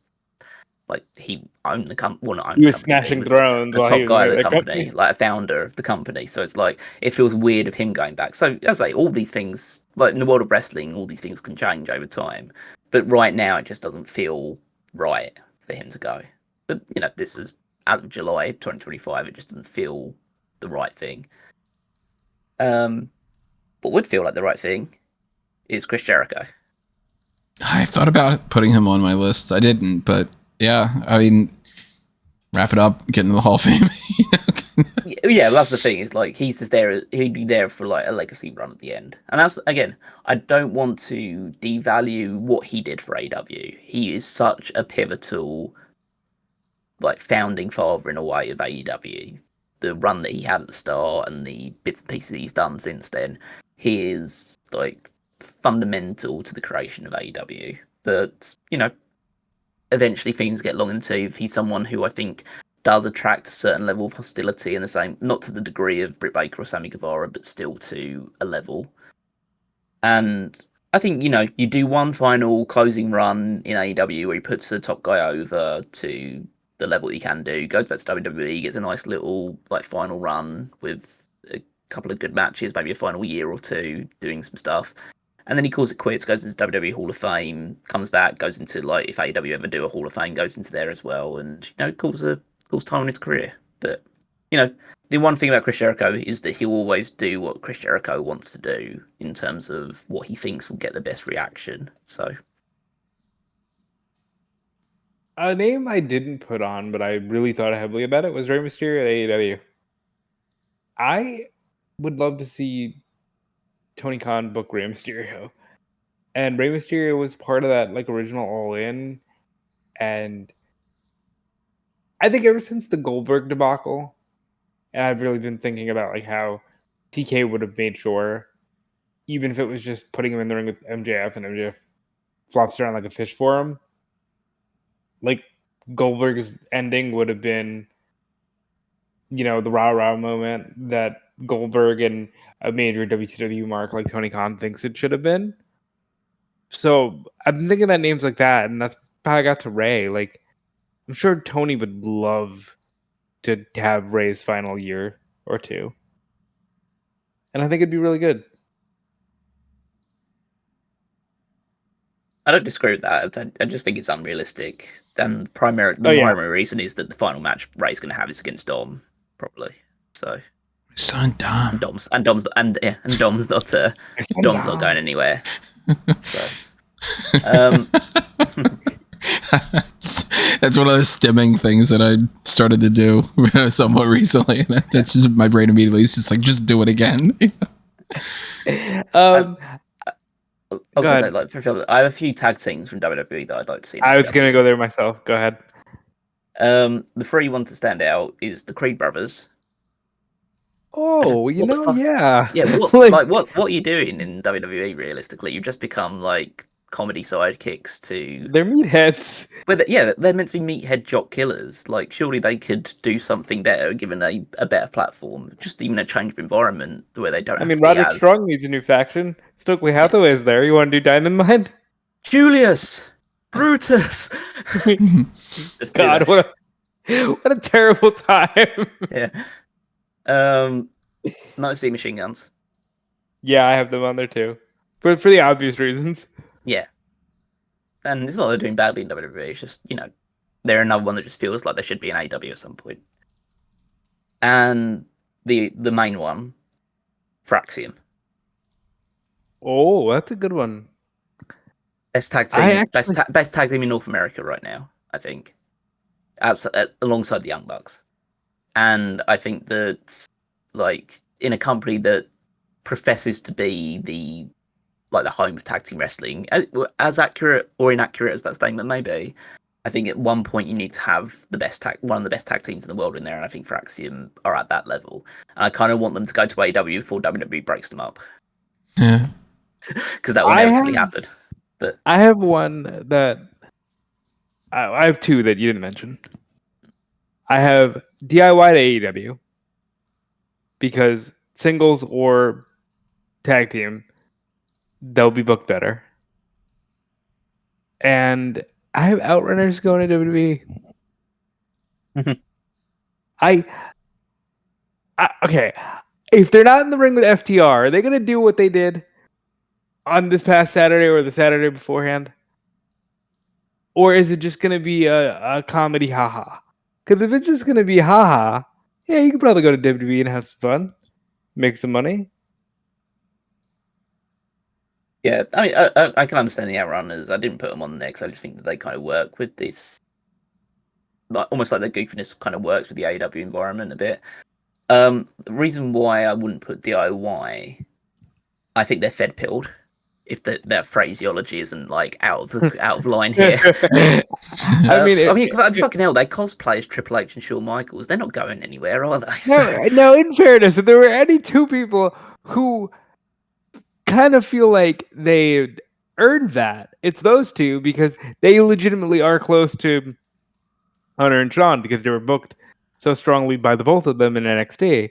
like he owned the company. Well, not owned He the was company, but smashing thrones a while he top was guy in of the that company, like a founder of the company. So it's like it feels weird of him going back. So as I say, all these things, like in the world of wrestling, all these things can change over time. But right now, it just doesn't feel right for him to go. But this is as of July 2025. It just doesn't feel the right thing. What would feel like the right thing is Chris Jericho. I thought about putting him on my list. I didn't, but yeah, I mean, wrap it up, get into the Hall of Fame. Yeah, well, that's the thing. Is like he'd be there for like a legacy run at the end. And that's again, I don't want to devalue what he did for AEW. He is such a pivotal, like founding father in a way of AEW. The run that he had at the start and the bits and pieces he's done since then, he is like fundamental to the creation of AEW. But eventually things get long in the tooth. He's someone who I think does attract a certain level of hostility in the same, not to the degree of Britt Baker or Sammy Guevara, but still to a level. And I think, you do one final closing run in AEW where he puts the top guy over to the level he can do, goes back to WWE, gets a nice little like final run with a couple of good matches, maybe a final year or two doing some stuff. And then he calls it quits, goes into WWE Hall of Fame, comes back, goes into like if AEW ever do a Hall of Fame, goes into there as well, and calls time on his career. But the one thing about Chris Jericho is that he'll always do what Chris Jericho wants to do in terms of what he thinks will get the best reaction. So a name I didn't put on, but I really thought heavily about it was Rey Mysterio at AEW. I would love to see Tony Khan book Rey Mysterio. And Rey Mysterio was part of that like original All In. And I think ever since the Goldberg debacle, and I've really been thinking about like how TK would have made sure, even if it was just putting him in the ring with MJF and MJF flops around like a fish for him, like Goldberg's ending would have been, the rah-rah moment that Goldberg and a major WCW mark like Tony Khan thinks it should have been. So I've been thinking about names like that, and that's how I got to Ray. Like, I'm sure Tony would love to have Ray's final year or two. And I think it'd be really good. I don't disagree with that. I just think it's unrealistic. And the primary reason is that the final match Ray's going to have is against Dom, probably. So Son Dom. Dom's not going anywhere. So. That's one of those stimming things that I started to do somewhat recently. That's just my brain immediately is just like, just do it again. I have a few tag teams from WWE that I'd like to see. I was going to go there myself. Go ahead. The three ones to stand out is the Creed brothers. Oh, yeah. Yeah, what are you doing in WWE realistically? You've just become like comedy sidekicks to... They're meatheads. But yeah, they're meant to be meathead jock killers. Like, surely they could do something better given a better platform. Just even a change of environment where they don't have to be Roderick Strong needs a new faction. Stokely Hathaway's there. You want to do Diamond Mine? Julius! Brutus! God, what a terrible time. Yeah. Not see Machine Guns. Yeah, I have them on there too. But for the obvious reasons. Yeah. And it's not that they're doing badly in WWE, it's just, they're another one that just feels like they should be in AEW at some point. And the main one, Fraxium. Oh, that's a good one. Best tag team, best tag team in North America right now, I think, alongside the Young Bucks. And I think that, like, in a company that professes to be the home of tag team wrestling, as accurate or inaccurate as that statement may be, I think at one point you need to have one of the best tag teams in the world in there, and I think Fraxium are at that level. And I kind of want them to go to AEW before WWE breaks them up. Yeah. Because that will inevitably happen. But I have one that I have two that you didn't mention. I have DIY to AEW because singles or tag team, they'll be booked better. And I have Outrunners going to WWE. Okay. If they're not in the ring with FTR, are they going to do what they did on this past Saturday or the Saturday beforehand? Or is it just going to be a comedy haha? Because if it's just going to be haha, yeah, you could probably go to WWE and have some fun, make some money. Yeah, I mean, I can understand the Outrunners. I didn't put them on there because I just think that they kind of work with this, almost like their goofiness kind of works with the AEW environment a bit. The reason why I wouldn't put DIY, I think they're fed pilled. If that phraseology isn't like out of line here. I mean, fucking hell, they cosplay as Triple H and Shawn Michaels. They're not going anywhere, are they? No. In fairness, if there were any two people who kind of feel like they earned that, it's those two, because they legitimately are close to Hunter and Sean because they were booked so strongly by the both of them in NXT.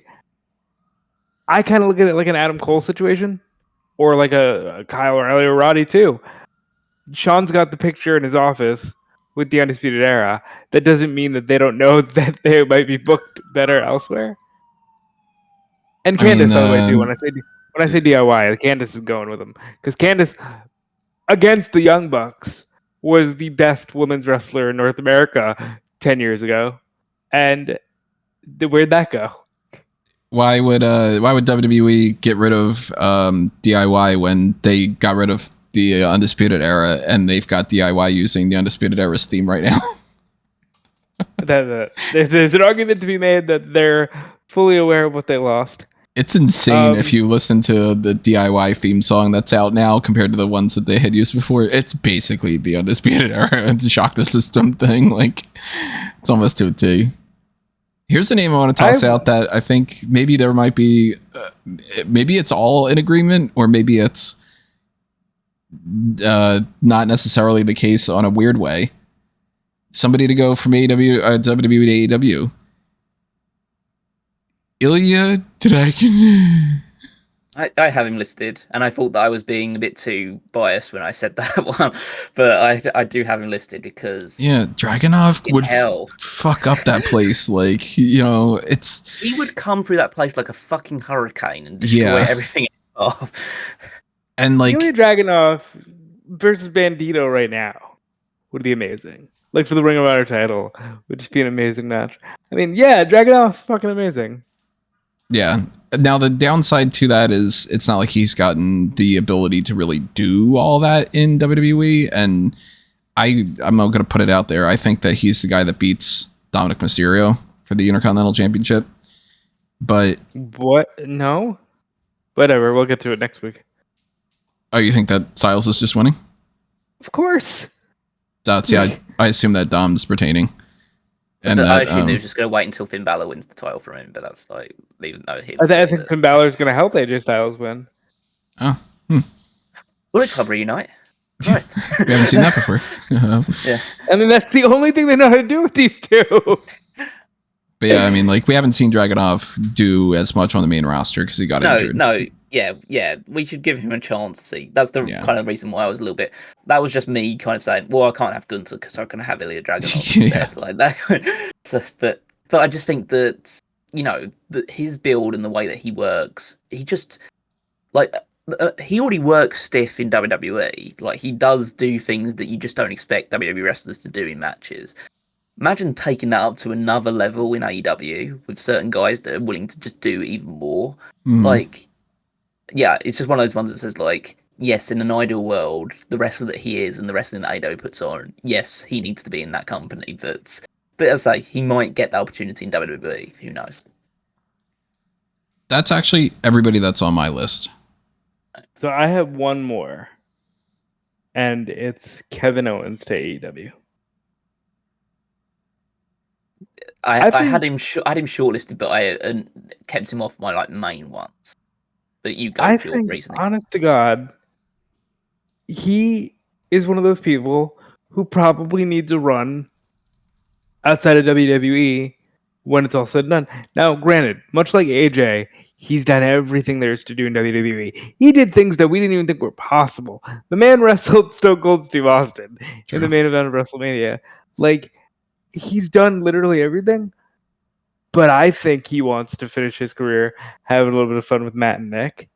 I kind of look at it like an Adam Cole situation, or like a Kyle O'Reilly or Roddy too. Sean's got the picture in his office with the Undisputed Era. That doesn't mean that they don't know that they might be booked better elsewhere. And Candice, by the way, too. When I say DIY, Candice is going with them, because Candice, against the Young Bucks, was the best women's wrestler in North America 10 years ago. And where'd that go? Why would WWE get rid of DIY when they got rid of the Undisputed Era, and they've got DIY using the Undisputed Era's theme right now? There's an argument to be made that they're fully aware of what they lost. It's insane if you listen to the DIY theme song that's out now compared to the ones that they had used before. It's basically the Undisputed Era and the Shock the System thing. Like, it's almost to a T. Here's a name I want to toss out that I think maybe there might be, maybe it's all in agreement, or maybe it's not necessarily the case on a weird way. Somebody to go from WWE to AEW. Ilya Dragunov. I have him listed, and I thought that I was being a bit too biased when I said that one, but I do have him listed because Dragunov would fuck up that place. Like, he would come through that place like a fucking hurricane and destroy everything off. And like Ilya Dragunov versus Bandito right now would be amazing. Like, for the Ring of Honor title, would just be an amazing match. I mean, yeah, Dragunov's fucking amazing. Yeah. Now, the downside to that is it's not like he's gotten the ability to really do all that in WWE. And I'm not going to put it out there. I think that he's the guy that beats Dominic Mysterio for the Intercontinental Championship. But what? No? Whatever. We'll get to it next week. Oh, you think that Styles is just winning? Of course. I assume that Dom's retaining. And I assume they're just going to wait until Finn Balor wins the title from him, but that's like, even though I think Finn Balor's going to help AJ Styles win. Oh. Bullet Club reunite. Right. We haven't seen that before. Yeah. I mean, that's the only thing they know how to do with these two. But yeah, I mean, like, we haven't seen Dragunov do as much on the main roster because he got injured. Yeah, we should give him a chance to see. That's the kind of reason why I was a little bit. That was just me kind of saying, well, I can't have Gunther because I can have Ilya Dragunov like that. But I just think that that his build and the way that he works, he just he already works stiff in WWE. Like, he does do things that you just don't expect WWE wrestlers to do in matches. Imagine taking that up to another level in AEW with certain guys that are willing to just do even more. Like, yeah, it's just one of those ones that says, like, yes, in an ideal world, the wrestler that he is and the wrestling that AEW puts on, yes, he needs to be in that company. But as I say, he might get the opportunity in WWE. Who knows? That's actually everybody that's on my list. So I have one more, and it's Kevin Owens to AEW. I think- had him shortlisted, but I kept him off my main ones. But you go with your reasoning. Honest to God, he is one of those people who probably needs a run outside of WWE when it's all said and done. Now, granted, much like AJ, he's done everything there is to do in WWE. He did things that we didn't even think were possible. The man wrestled Stone Cold Steve Austin in the main event of WrestleMania. Like, he's done literally everything. But I think he wants to finish his career having a little bit of fun with Matt and Nick.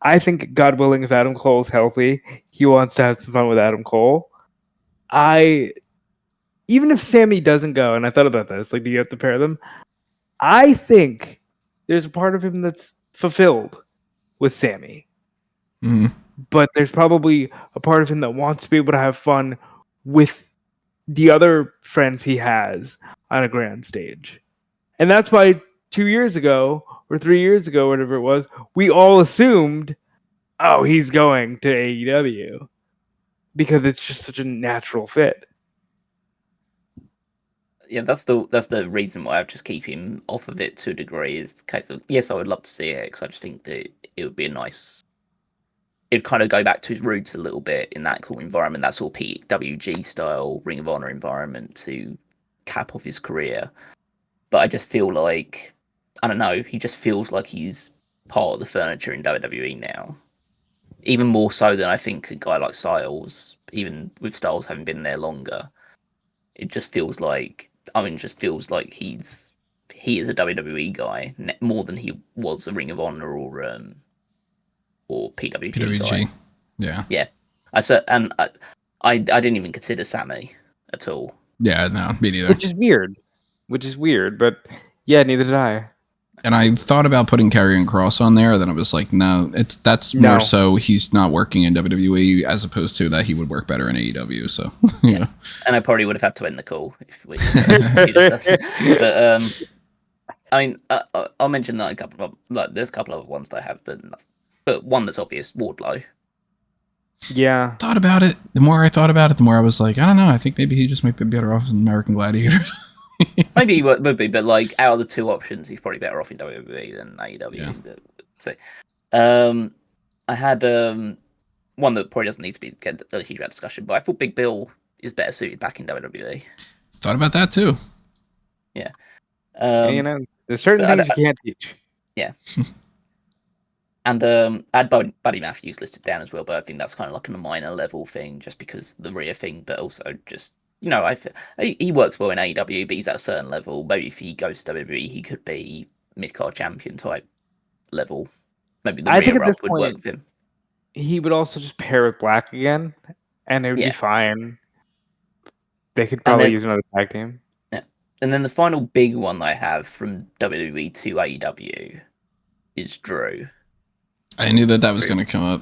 I think, God willing, if Adam Cole is healthy, he wants to have some fun with Adam Cole. Even if Sammy doesn't go, and I thought about this, do you have to pair them? I think there's a part of him that's fulfilled with Sammy. Mm-hmm. But there's probably a part of him that wants to be able to have fun with the other friends he has on a grand stage. And that's why 2 years ago, or 3 years ago, whatever it was, we all assumed, oh, he's going to AEW. Because it's just such a natural fit. Yeah, that's the reason why I just keep him off of it to a degree. Is the case of, yes, I would love to see it, because I just think that it would be a nice. It'd kind of go back to his roots a little bit in that cool environment, that sort of PWG style Ring of Honor environment to cap off his career. But I just feel like, I don't know, he just feels like he's part of the furniture in WWE now. Even more so than I think a guy like Styles, even with Styles having been there longer. It just feels like, he is a WWE guy more than he was a Ring of Honor or PWG guy. Yeah. I didn't even consider Sammy at all. Yeah, no, me neither. Which is weird, but yeah, neither did I. And I thought about putting Karrion Kross on there, then I was like, no, that's more so he's not working in WWE as opposed to that he would work better in AEW. So yeah, and I probably would have had to end the call if we. But I mean, I'll mention that a couple of there's a couple of ones that I have, but one that's obvious, Wardlow. Yeah, thought about it. The more I thought about it, the more I was like, I don't know. I think maybe he just might be better off in American Gladiator. Maybe he would be, but out of the two options, he's probably better off in WWE than AEW. Yeah. So, I had one that probably doesn't need to get a huge amount of discussion, but I thought Big Bill is better suited back in WWE. Thought about that too. Yeah. There's certain things you can't teach. Yeah. And I had Buddy Matthews listed down as well, but I think that's kind of like a minor level thing, just because the Rhea thing, but also just. He works well in AEW, but he's at a certain level. Maybe if he goes to WWE, he could be mid-card champion type level. Maybe the Rhea rub would work with him. He would also just pair with Black again, and it would be fine. They could probably use another tag team. Yeah. And then the final big one I have from WWE to AEW is Drew. I knew that was going to come up.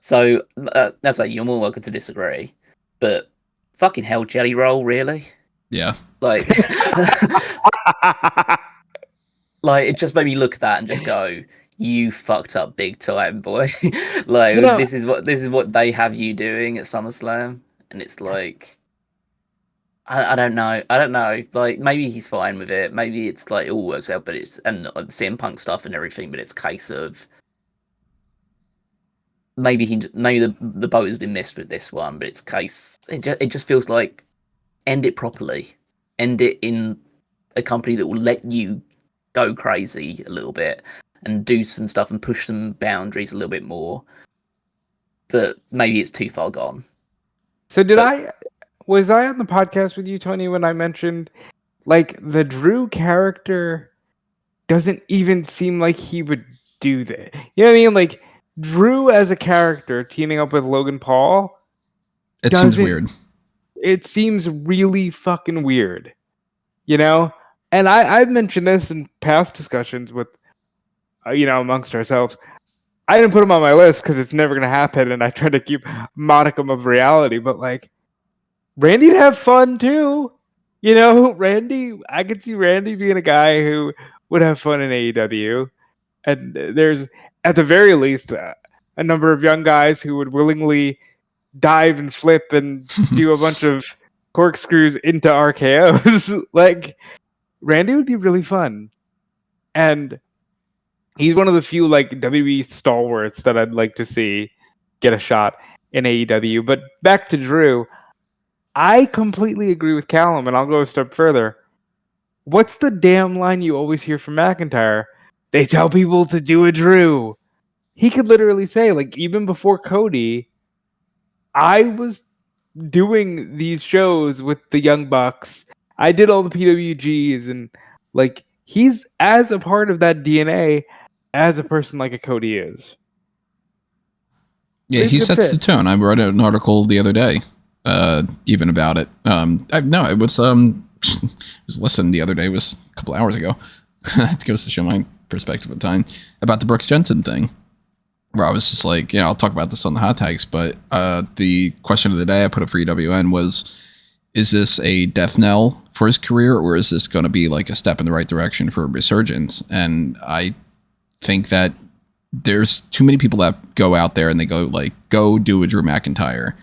So, that's you're more welcome to disagree, but fucking hell, Jelly Roll, really? Yeah. It just made me look at that and just go, you fucked up big time, boy. This is what they have you doing at SummerSlam, and it's like, I don't know. Maybe he's fine with it. Maybe it's it all works out, but and CM Punk stuff and everything, but it's a case of maybe the boat has been missed with this one, but it just feels like, end it properly, end it in a company that will let you go crazy a little bit and do some stuff and push some boundaries a little bit more. But maybe it's too far gone. So was I on the podcast with you, Tony, when I mentioned the Drew character doesn't even seem like he would do that? You know what I mean? Drew as a character teaming up with Logan Paul. It seems weird. It seems really fucking weird. And I've mentioned this in past discussions with, amongst ourselves. I didn't put him on my list because it's never gonna happen, and I try to keep modicum of reality. But like, Randy'd have fun too. You know, Randy. I could see Randy being a guy who would have fun in AEW, and there's at the very least a number of young guys who would willingly dive and flip and do a bunch of corkscrews into RKOs. Like, Randy would be really fun, and he's one of the few like WWE stalwarts that I'd like to see get a shot in AEW. But back to Drew, I completely agree with Callum, and I'll go a step further. What's the damn line you always hear from McIntyre? They tell people to do a Drew. He could literally say, like, even before Cody, I was doing these shows with the Young Bucks. I did all the PWGs, and like, he's as a part of that DNA as a person like a Cody is. Yeah, he sets the tone. I wrote an article the other day, even about it. It was listened the other day. It was a couple hours ago. It goes to show my perspective of time about the Brooks Jensen thing, where I was just like, I'll talk about this on the hot tags, but the question of the day I put up for EWN was, is this a death knell for his career, or is this going to be like a step in the right direction for a resurgence? And I think that there's too many people that go out there and they go do a Drew McIntyre.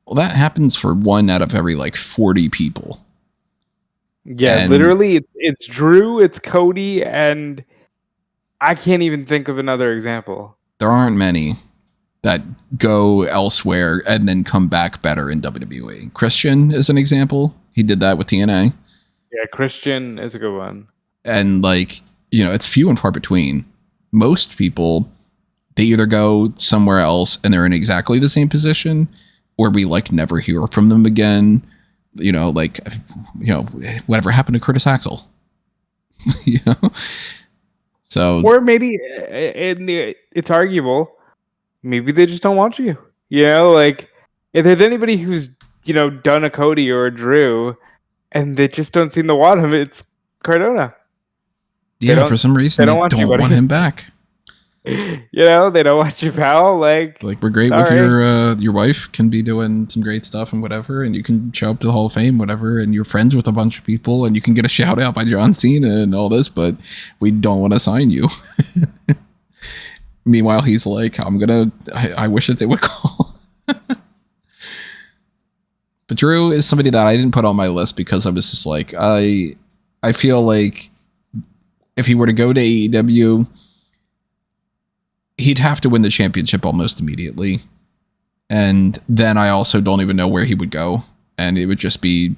Well, that happens for 1 out of every 40 people. Yeah, and literally it's Drew, it's Cody, and I can't even think of another example. There aren't many that go elsewhere and then come back better in WWE. Christian is an example. He did that with TNA. Yeah, Christian is a good one. And it's few and far between. Most people, they either go somewhere else and they're in exactly the same position, or we never hear from them again. Whatever happened to Curtis Axel? So, or maybe it's arguable. Maybe they just don't want you. If there's anybody who's done a Cody or a Drew, and they just don't seem to want him, it's Cardona. Yeah, for some reason they don't want him back. They don't want you, pal. We're great with your wife can be doing some great stuff and whatever, and you can show up to the Hall of Fame, whatever, and you're friends with a bunch of people, and you can get a shout out by John Cena and all this, but we don't want to sign you. Meanwhile, he's like, I wish that they would call. But Drew is somebody that I didn't put on my list because I was just like, I feel like if he were to go to AEW, he'd have to win the championship almost immediately. And then I also don't even know where he would go. And it would just be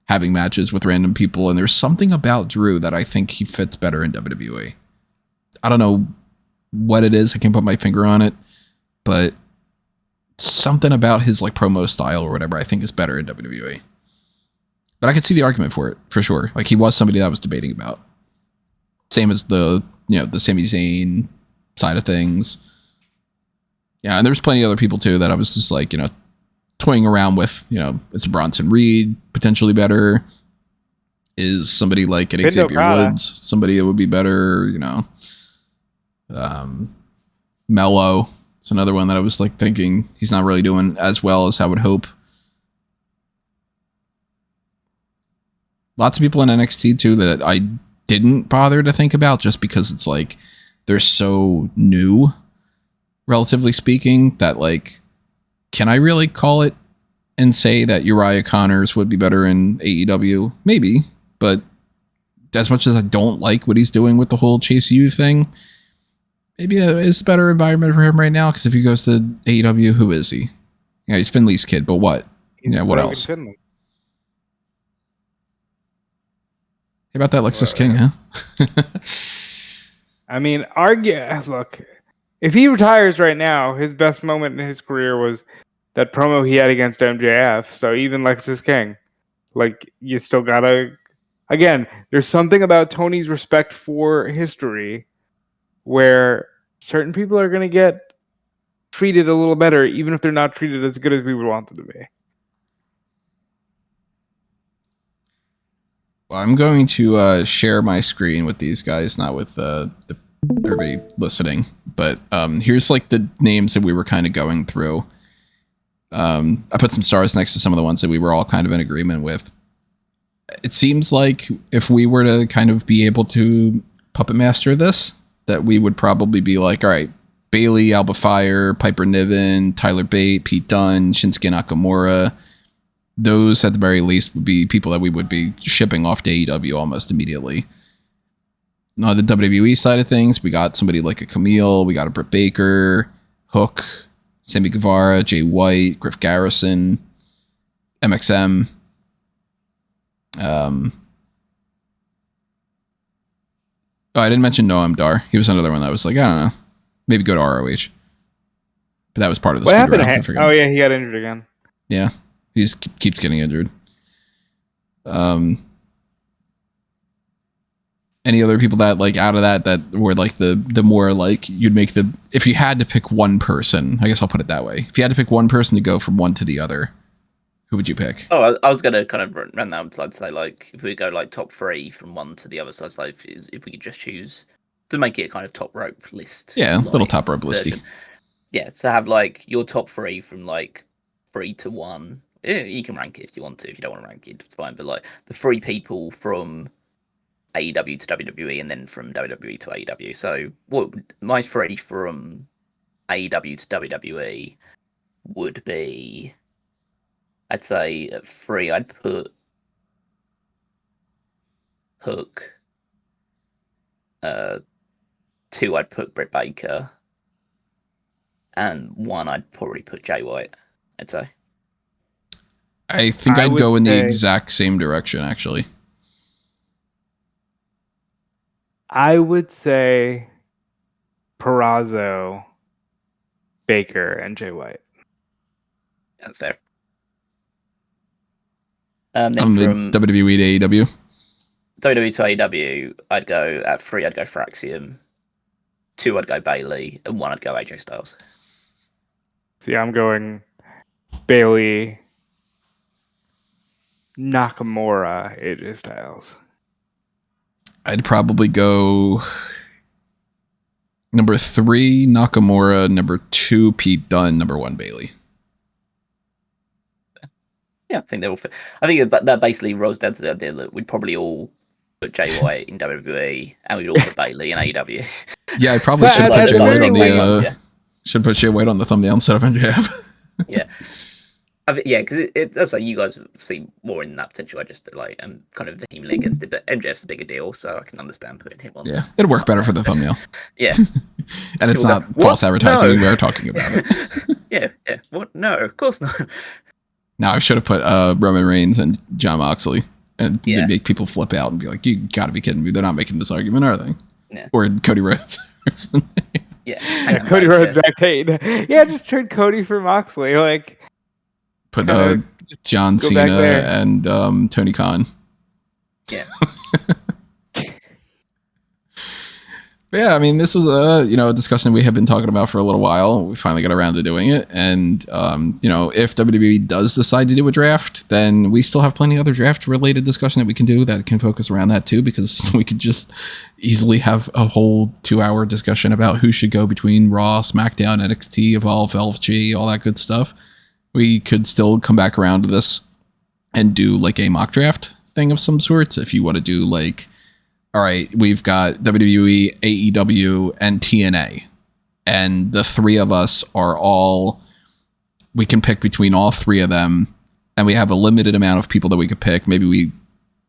having matches with random people. And there's something about Drew that I think he fits better in WWE. I don't know what it is. I can't put my finger on it. But something about his promo style or whatever I think is better in WWE. But I could see the argument for it, for sure. He was somebody that I was debating about. Same as the Sami Zayn side of things. Yeah, and there's plenty of other people too that I was just toying around with. Is Bronson Reed potentially better? Is somebody like an Xavier Woods somebody that would be better? Mello. It's another one that I was thinking he's not really doing as well as I would hope. Lots of people in NXT too that I didn't bother to think about just because it's they're so new, relatively speaking, that can I really call it and say that Uriah Connors would be better in AEW? Maybe, but as much as I don't like what he's doing with the whole Chase U thing, maybe it's a better environment for him right now, because if he goes to AEW, who is he? Yeah, he's Finley's kid, but what? What else? Finley. How about that Lexus King, huh? I mean, look, if he retires right now, his best moment in his career was that promo he had against MJF. So even Lexus King, you still gotta, again, there's something about Tony's respect for history where certain people are going to get treated a little better, even if they're not treated as good as we would want them to be. Well, I'm going to share my screen with these guys, not with everybody listening. But here's like the names that we were kind of going through. I put some stars next to some of the ones that we were all kind of in agreement with. It seems like if we were to kind of be able to puppet master this, that we would probably be like, all right, Bailey, Alba Fire, Piper Niven, Tyler Bate, Pete Dunne, Shinsuke Nakamura. Those at the very least would be people that we would be shipping off to AEW almost immediately. On the WWE side of things, we got somebody like a Camille, we got a Britt Baker, Hook, Sammy Guevara, Jay White, Griff Garrison, MXM. Oh, I didn't mention Noam Dar. He was another one that was like, I don't know, maybe go to ROH. But that was part of the What happened to round. him? Oh yeah, he got injured again. Yeah, he just keeps getting injured. Any other people that like out of that were like the more like you'd make the, if you had to pick one person, I guess I'll put it that way. If you had to pick one person to go from one to the other, who would you pick? Oh, I was going to kind of run that. I'd say like if we go like top 3 from one to the other, so I'd say if we could just choose to make it a kind of top rope list. Yeah, like, little top rope listy. Yeah, so have like your top 3 from like 3 to 1. You can rank it if you want to. If you don't want to rank it, it's fine. But like the 3 people from AEW to WWE and then from WWE to AEW. So my 3 from AEW to WWE would be, I'd say at 3 I'd put Hook. 2 I'd put Britt Baker. And 1 I'd probably put Jay White, I'd say. I think I'd go in the exact same direction, actually. I would say Perazo, Baker, and Jay White. That's fair. Then from WWE to AEW? WWE to AEW, I'd go at 3, I'd go Fraxium. 2, I'd go Bailey. And 1, I'd go AJ Styles. See, I'm going Bailey, Nakamura, AJ Styles. I'd probably go number 3, Nakamura, number 2, Pete Dunne, number 1, Bailey. Yeah, I think they're all fit. I think that basically rolls down to the idea that we'd probably all put Jay White in WWE and we'd all put Bailey in AEW. Yeah, I probably should put Jay White on the should put Jay White on the thumbnail instead of MJF. Yeah. Yeah, because it does like you guys see more in that potential. I just like am kind of vehemently against it, but MJF's a bigger deal, so I can understand putting him on. Yeah, it'd work better for the thumbnail. Yeah, and it's not false advertising. No. We're talking about it. Yeah. What? No, of course not. No, I should have put Roman Reigns and John Moxley, and make people flip out and be like, "You got to be kidding me! They're not making this argument, are they?" Yeah. Or Cody Rhodes. Yeah, Cody Rhodes back Tate. Yeah, just trade Cody for Moxley. Like, put John Cena and Tony Khan. Yeah. Yeah, I mean, this was a discussion we have been talking about for a little while. We finally got around to doing it, and if WWE does decide to do a draft, then we still have plenty of other draft-related discussion that we can do that can focus around that too, because we could just easily have a whole 2-hour discussion about who should go between Raw, SmackDown, NXT, Evolve, LFG, all that good stuff. We could still come back around to this and do like a mock draft thing of some sort. If you want to do like, all right, we've got WWE, AEW, and TNA. And the 3 of us are all, we can pick between all 3 of them. And we have a limited amount of people that we could pick. Maybe we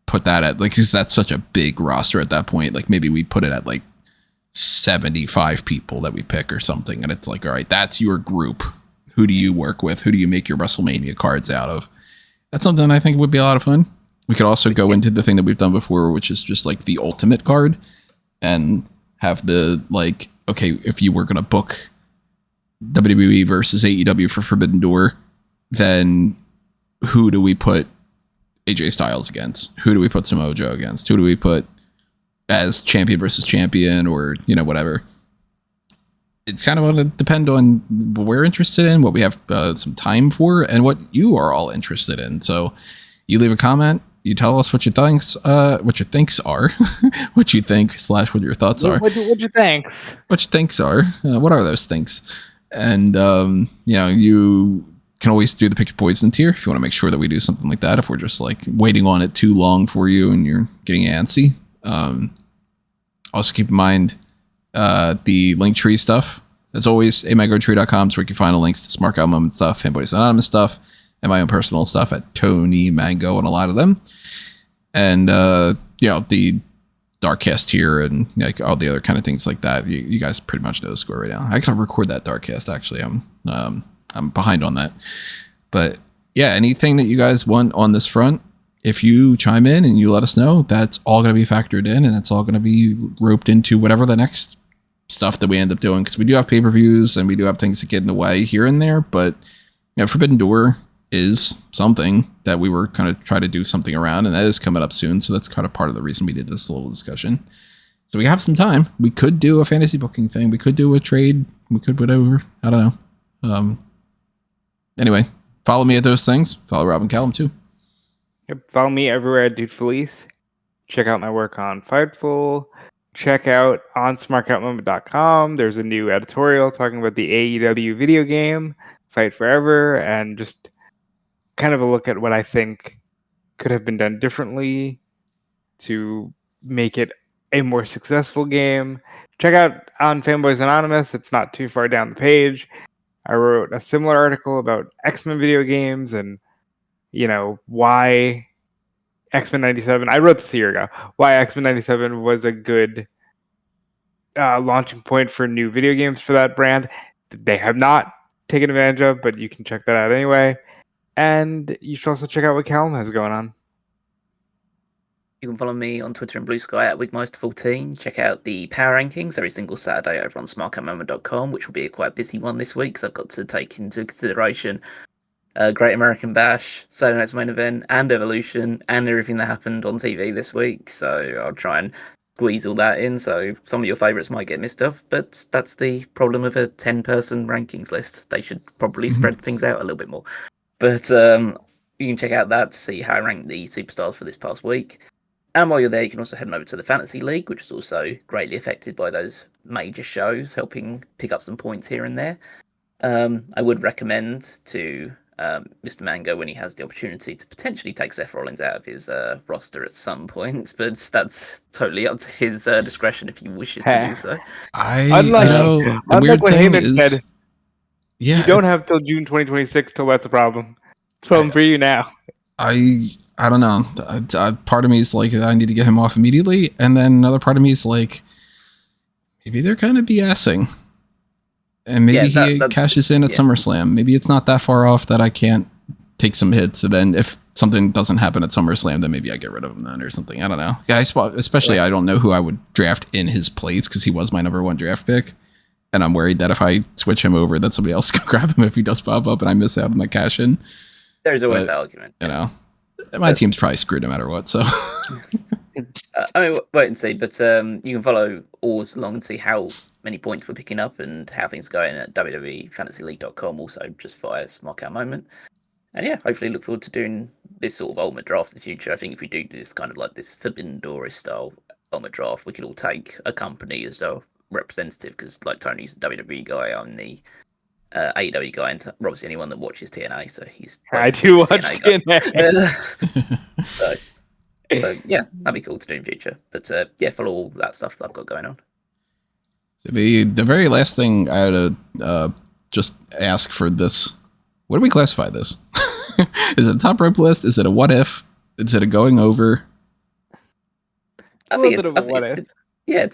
put that at, like, because that's such a big roster at that point. Like, maybe we put it at like 75 people that we pick or something. And it's like, all right, that's your group. Who do you work with? Who do you make your WrestleMania cards out of? That's something I think would be a lot of fun. We could also go into the thing that we've done before, which is just like the ultimate card and have the like, okay, if you were going to book WWE versus AEW for Forbidden Door, then who do we put AJ Styles against? Who do we put Samoa Joe against? Who do we put as champion versus champion or, whatever? It's kind of going to depend on what we're interested in, what we have some time for, and what you are all interested in. So you leave a comment, You tell us what your thinks are, what you think / what your thoughts are. What you think? What your thinks are. What are those things? And you can always do the pick your poison tier if you want to make sure that we do something like that. If we're just like waiting on it too long for you and you're getting antsy. Also keep in mind the Linktree stuff. As always, amagotree.com is where you can find the links to Smark Out Moment stuff, Fanboys Anonymous stuff, and my own personal stuff at Tony Mango and a lot of them. And, the Darkcast here and like all the other kind of things like that. You guys pretty much know the score right now. I can record that Darkcast, actually. I'm behind on that. But yeah, anything that you guys want on this front, if you chime in and you let us know, that's all going to be factored in and it's all going to be roped into whatever the next stuff that we end up doing. Because we do have pay-per-views and we do have things that get in the way here and there. But Forbidden Door is something that we were kind of trying to do something around, and that is coming up soon. So that's kind of part of the reason we did this little discussion. So we have some time. We could do a fantasy booking thing. We could do a trade. We could whatever. I don't know. Anyway, follow me at those things. Follow Rob and Callum too. Yep, follow me everywhere at Dude Felice. Check out my work on Fightful. Check out on smarkoutmoment.com. There's a new editorial talking about the AEW video game, Fight Forever, and just kind of a look at what I think could have been done differently to make it a more successful game. Check out on Fanboys Anonymous. It's not too far down the page. I wrote a similar article about X-Men video games and, why X-Men 97, I wrote this a year ago, why X-Men 97 was a good launching point for new video games for that brand. They have not taken advantage of, but you can check that out anyway. And you should also check out what Callum has going on. You can follow me on Twitter and Blue Sky at Wigmeister14. Check out the power rankings every single Saturday over on smarkoutmoment.com, which will be a quite busy one this week, so I've got to take into consideration Great American Bash, Saturday Night's Main Event, and Evolution, and everything that happened on TV this week. So I'll try and squeeze all that in, so some of your favourites might get missed off, but that's the problem of a 10-person rankings list. They should probably spread things out a little bit more. But you can check out that to see how I ranked the Superstars for this past week. And while you're there, you can also head on over to the Fantasy League, which is also greatly affected by those major shows, helping pick up some points here and there. I would recommend to Mr. Mango, when he has the opportunity, to potentially take Seth Rollins out of his roster at some point, but that's totally up to his discretion if he wishes to do so. The weird what thing Heyman is, said, yeah, you don't have till June 2026 till that's a problem. It's a problem for you now. I don't know. Part of me is like, I need to get him off immediately. And then another part of me is like, maybe they're kind of BSing. And maybe he cashes in at SummerSlam. Maybe it's not that far off that I can't take some hits. And then if something doesn't happen at SummerSlam, then maybe I get rid of him then or something. I don't know. Yeah, I don't know who I would draft in his place because he was my number one draft pick. And I'm worried that if I switch him over, that somebody else can grab him if he does pop up and I miss out on the cash in. There's always that argument. My team's probably screwed no matter what, so. Wait and see, but you can follow Oars along and see how many points we're picking up and how things are going at WWEFantasyLeague.com, also just via Smark Out Moment. And yeah, hopefully look forward to doing this sort of ultimate draft in the future. I think if we do this kind of like this Forbidden Door style ultimate draft, we could all take a company as a representative, because like Tony's the WWE guy, I'm the AEW guy, and Rob's the only one that watches TNA, so he's I do watch TNA. so yeah, that'd be cool to do in future. But yeah, follow all that stuff that I've got going on. The very last thing I had to just ask for this, what do we classify this? Is it a top rope list? Is it a what if? Is it a going over? I think it's a what if. Yeah,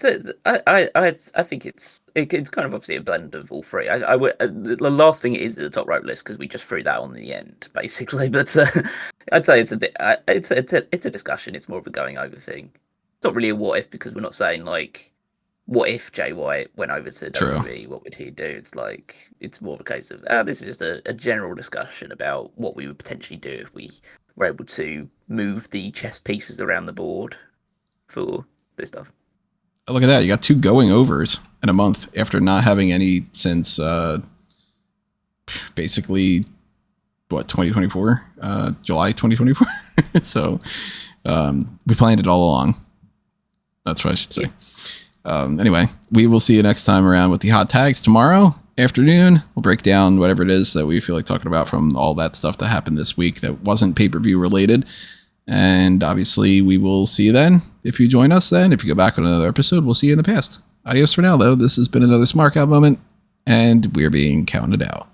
I think it's kind of obviously a blend of all three. I would the last thing is the top rope list because we just threw that on in the end basically. But I'd say it's a bit it's a discussion. It's more of a going over thing. It's not really a what if because we're not saying like what if Jay White went over to WWE, what would he do? It's like it's more of a case of this is just a general discussion about what we would potentially do if we were able to move the chess pieces around the board for this stuff. Look at that. You got 2 going overs in a month after not having any since basically, 2024? July 2024? So we planned it all along. That's what I should say. Anyway, we will see you next time around with the hot tags tomorrow afternoon. We'll break down whatever it is that we feel like talking about from all that stuff that happened this week that wasn't pay-per-view related. And obviously, we will see you then. If you join us then, if you go back on another episode, we'll see you in the past. Adios for now, though. This has been another Smark Out moment, and we're being counted out.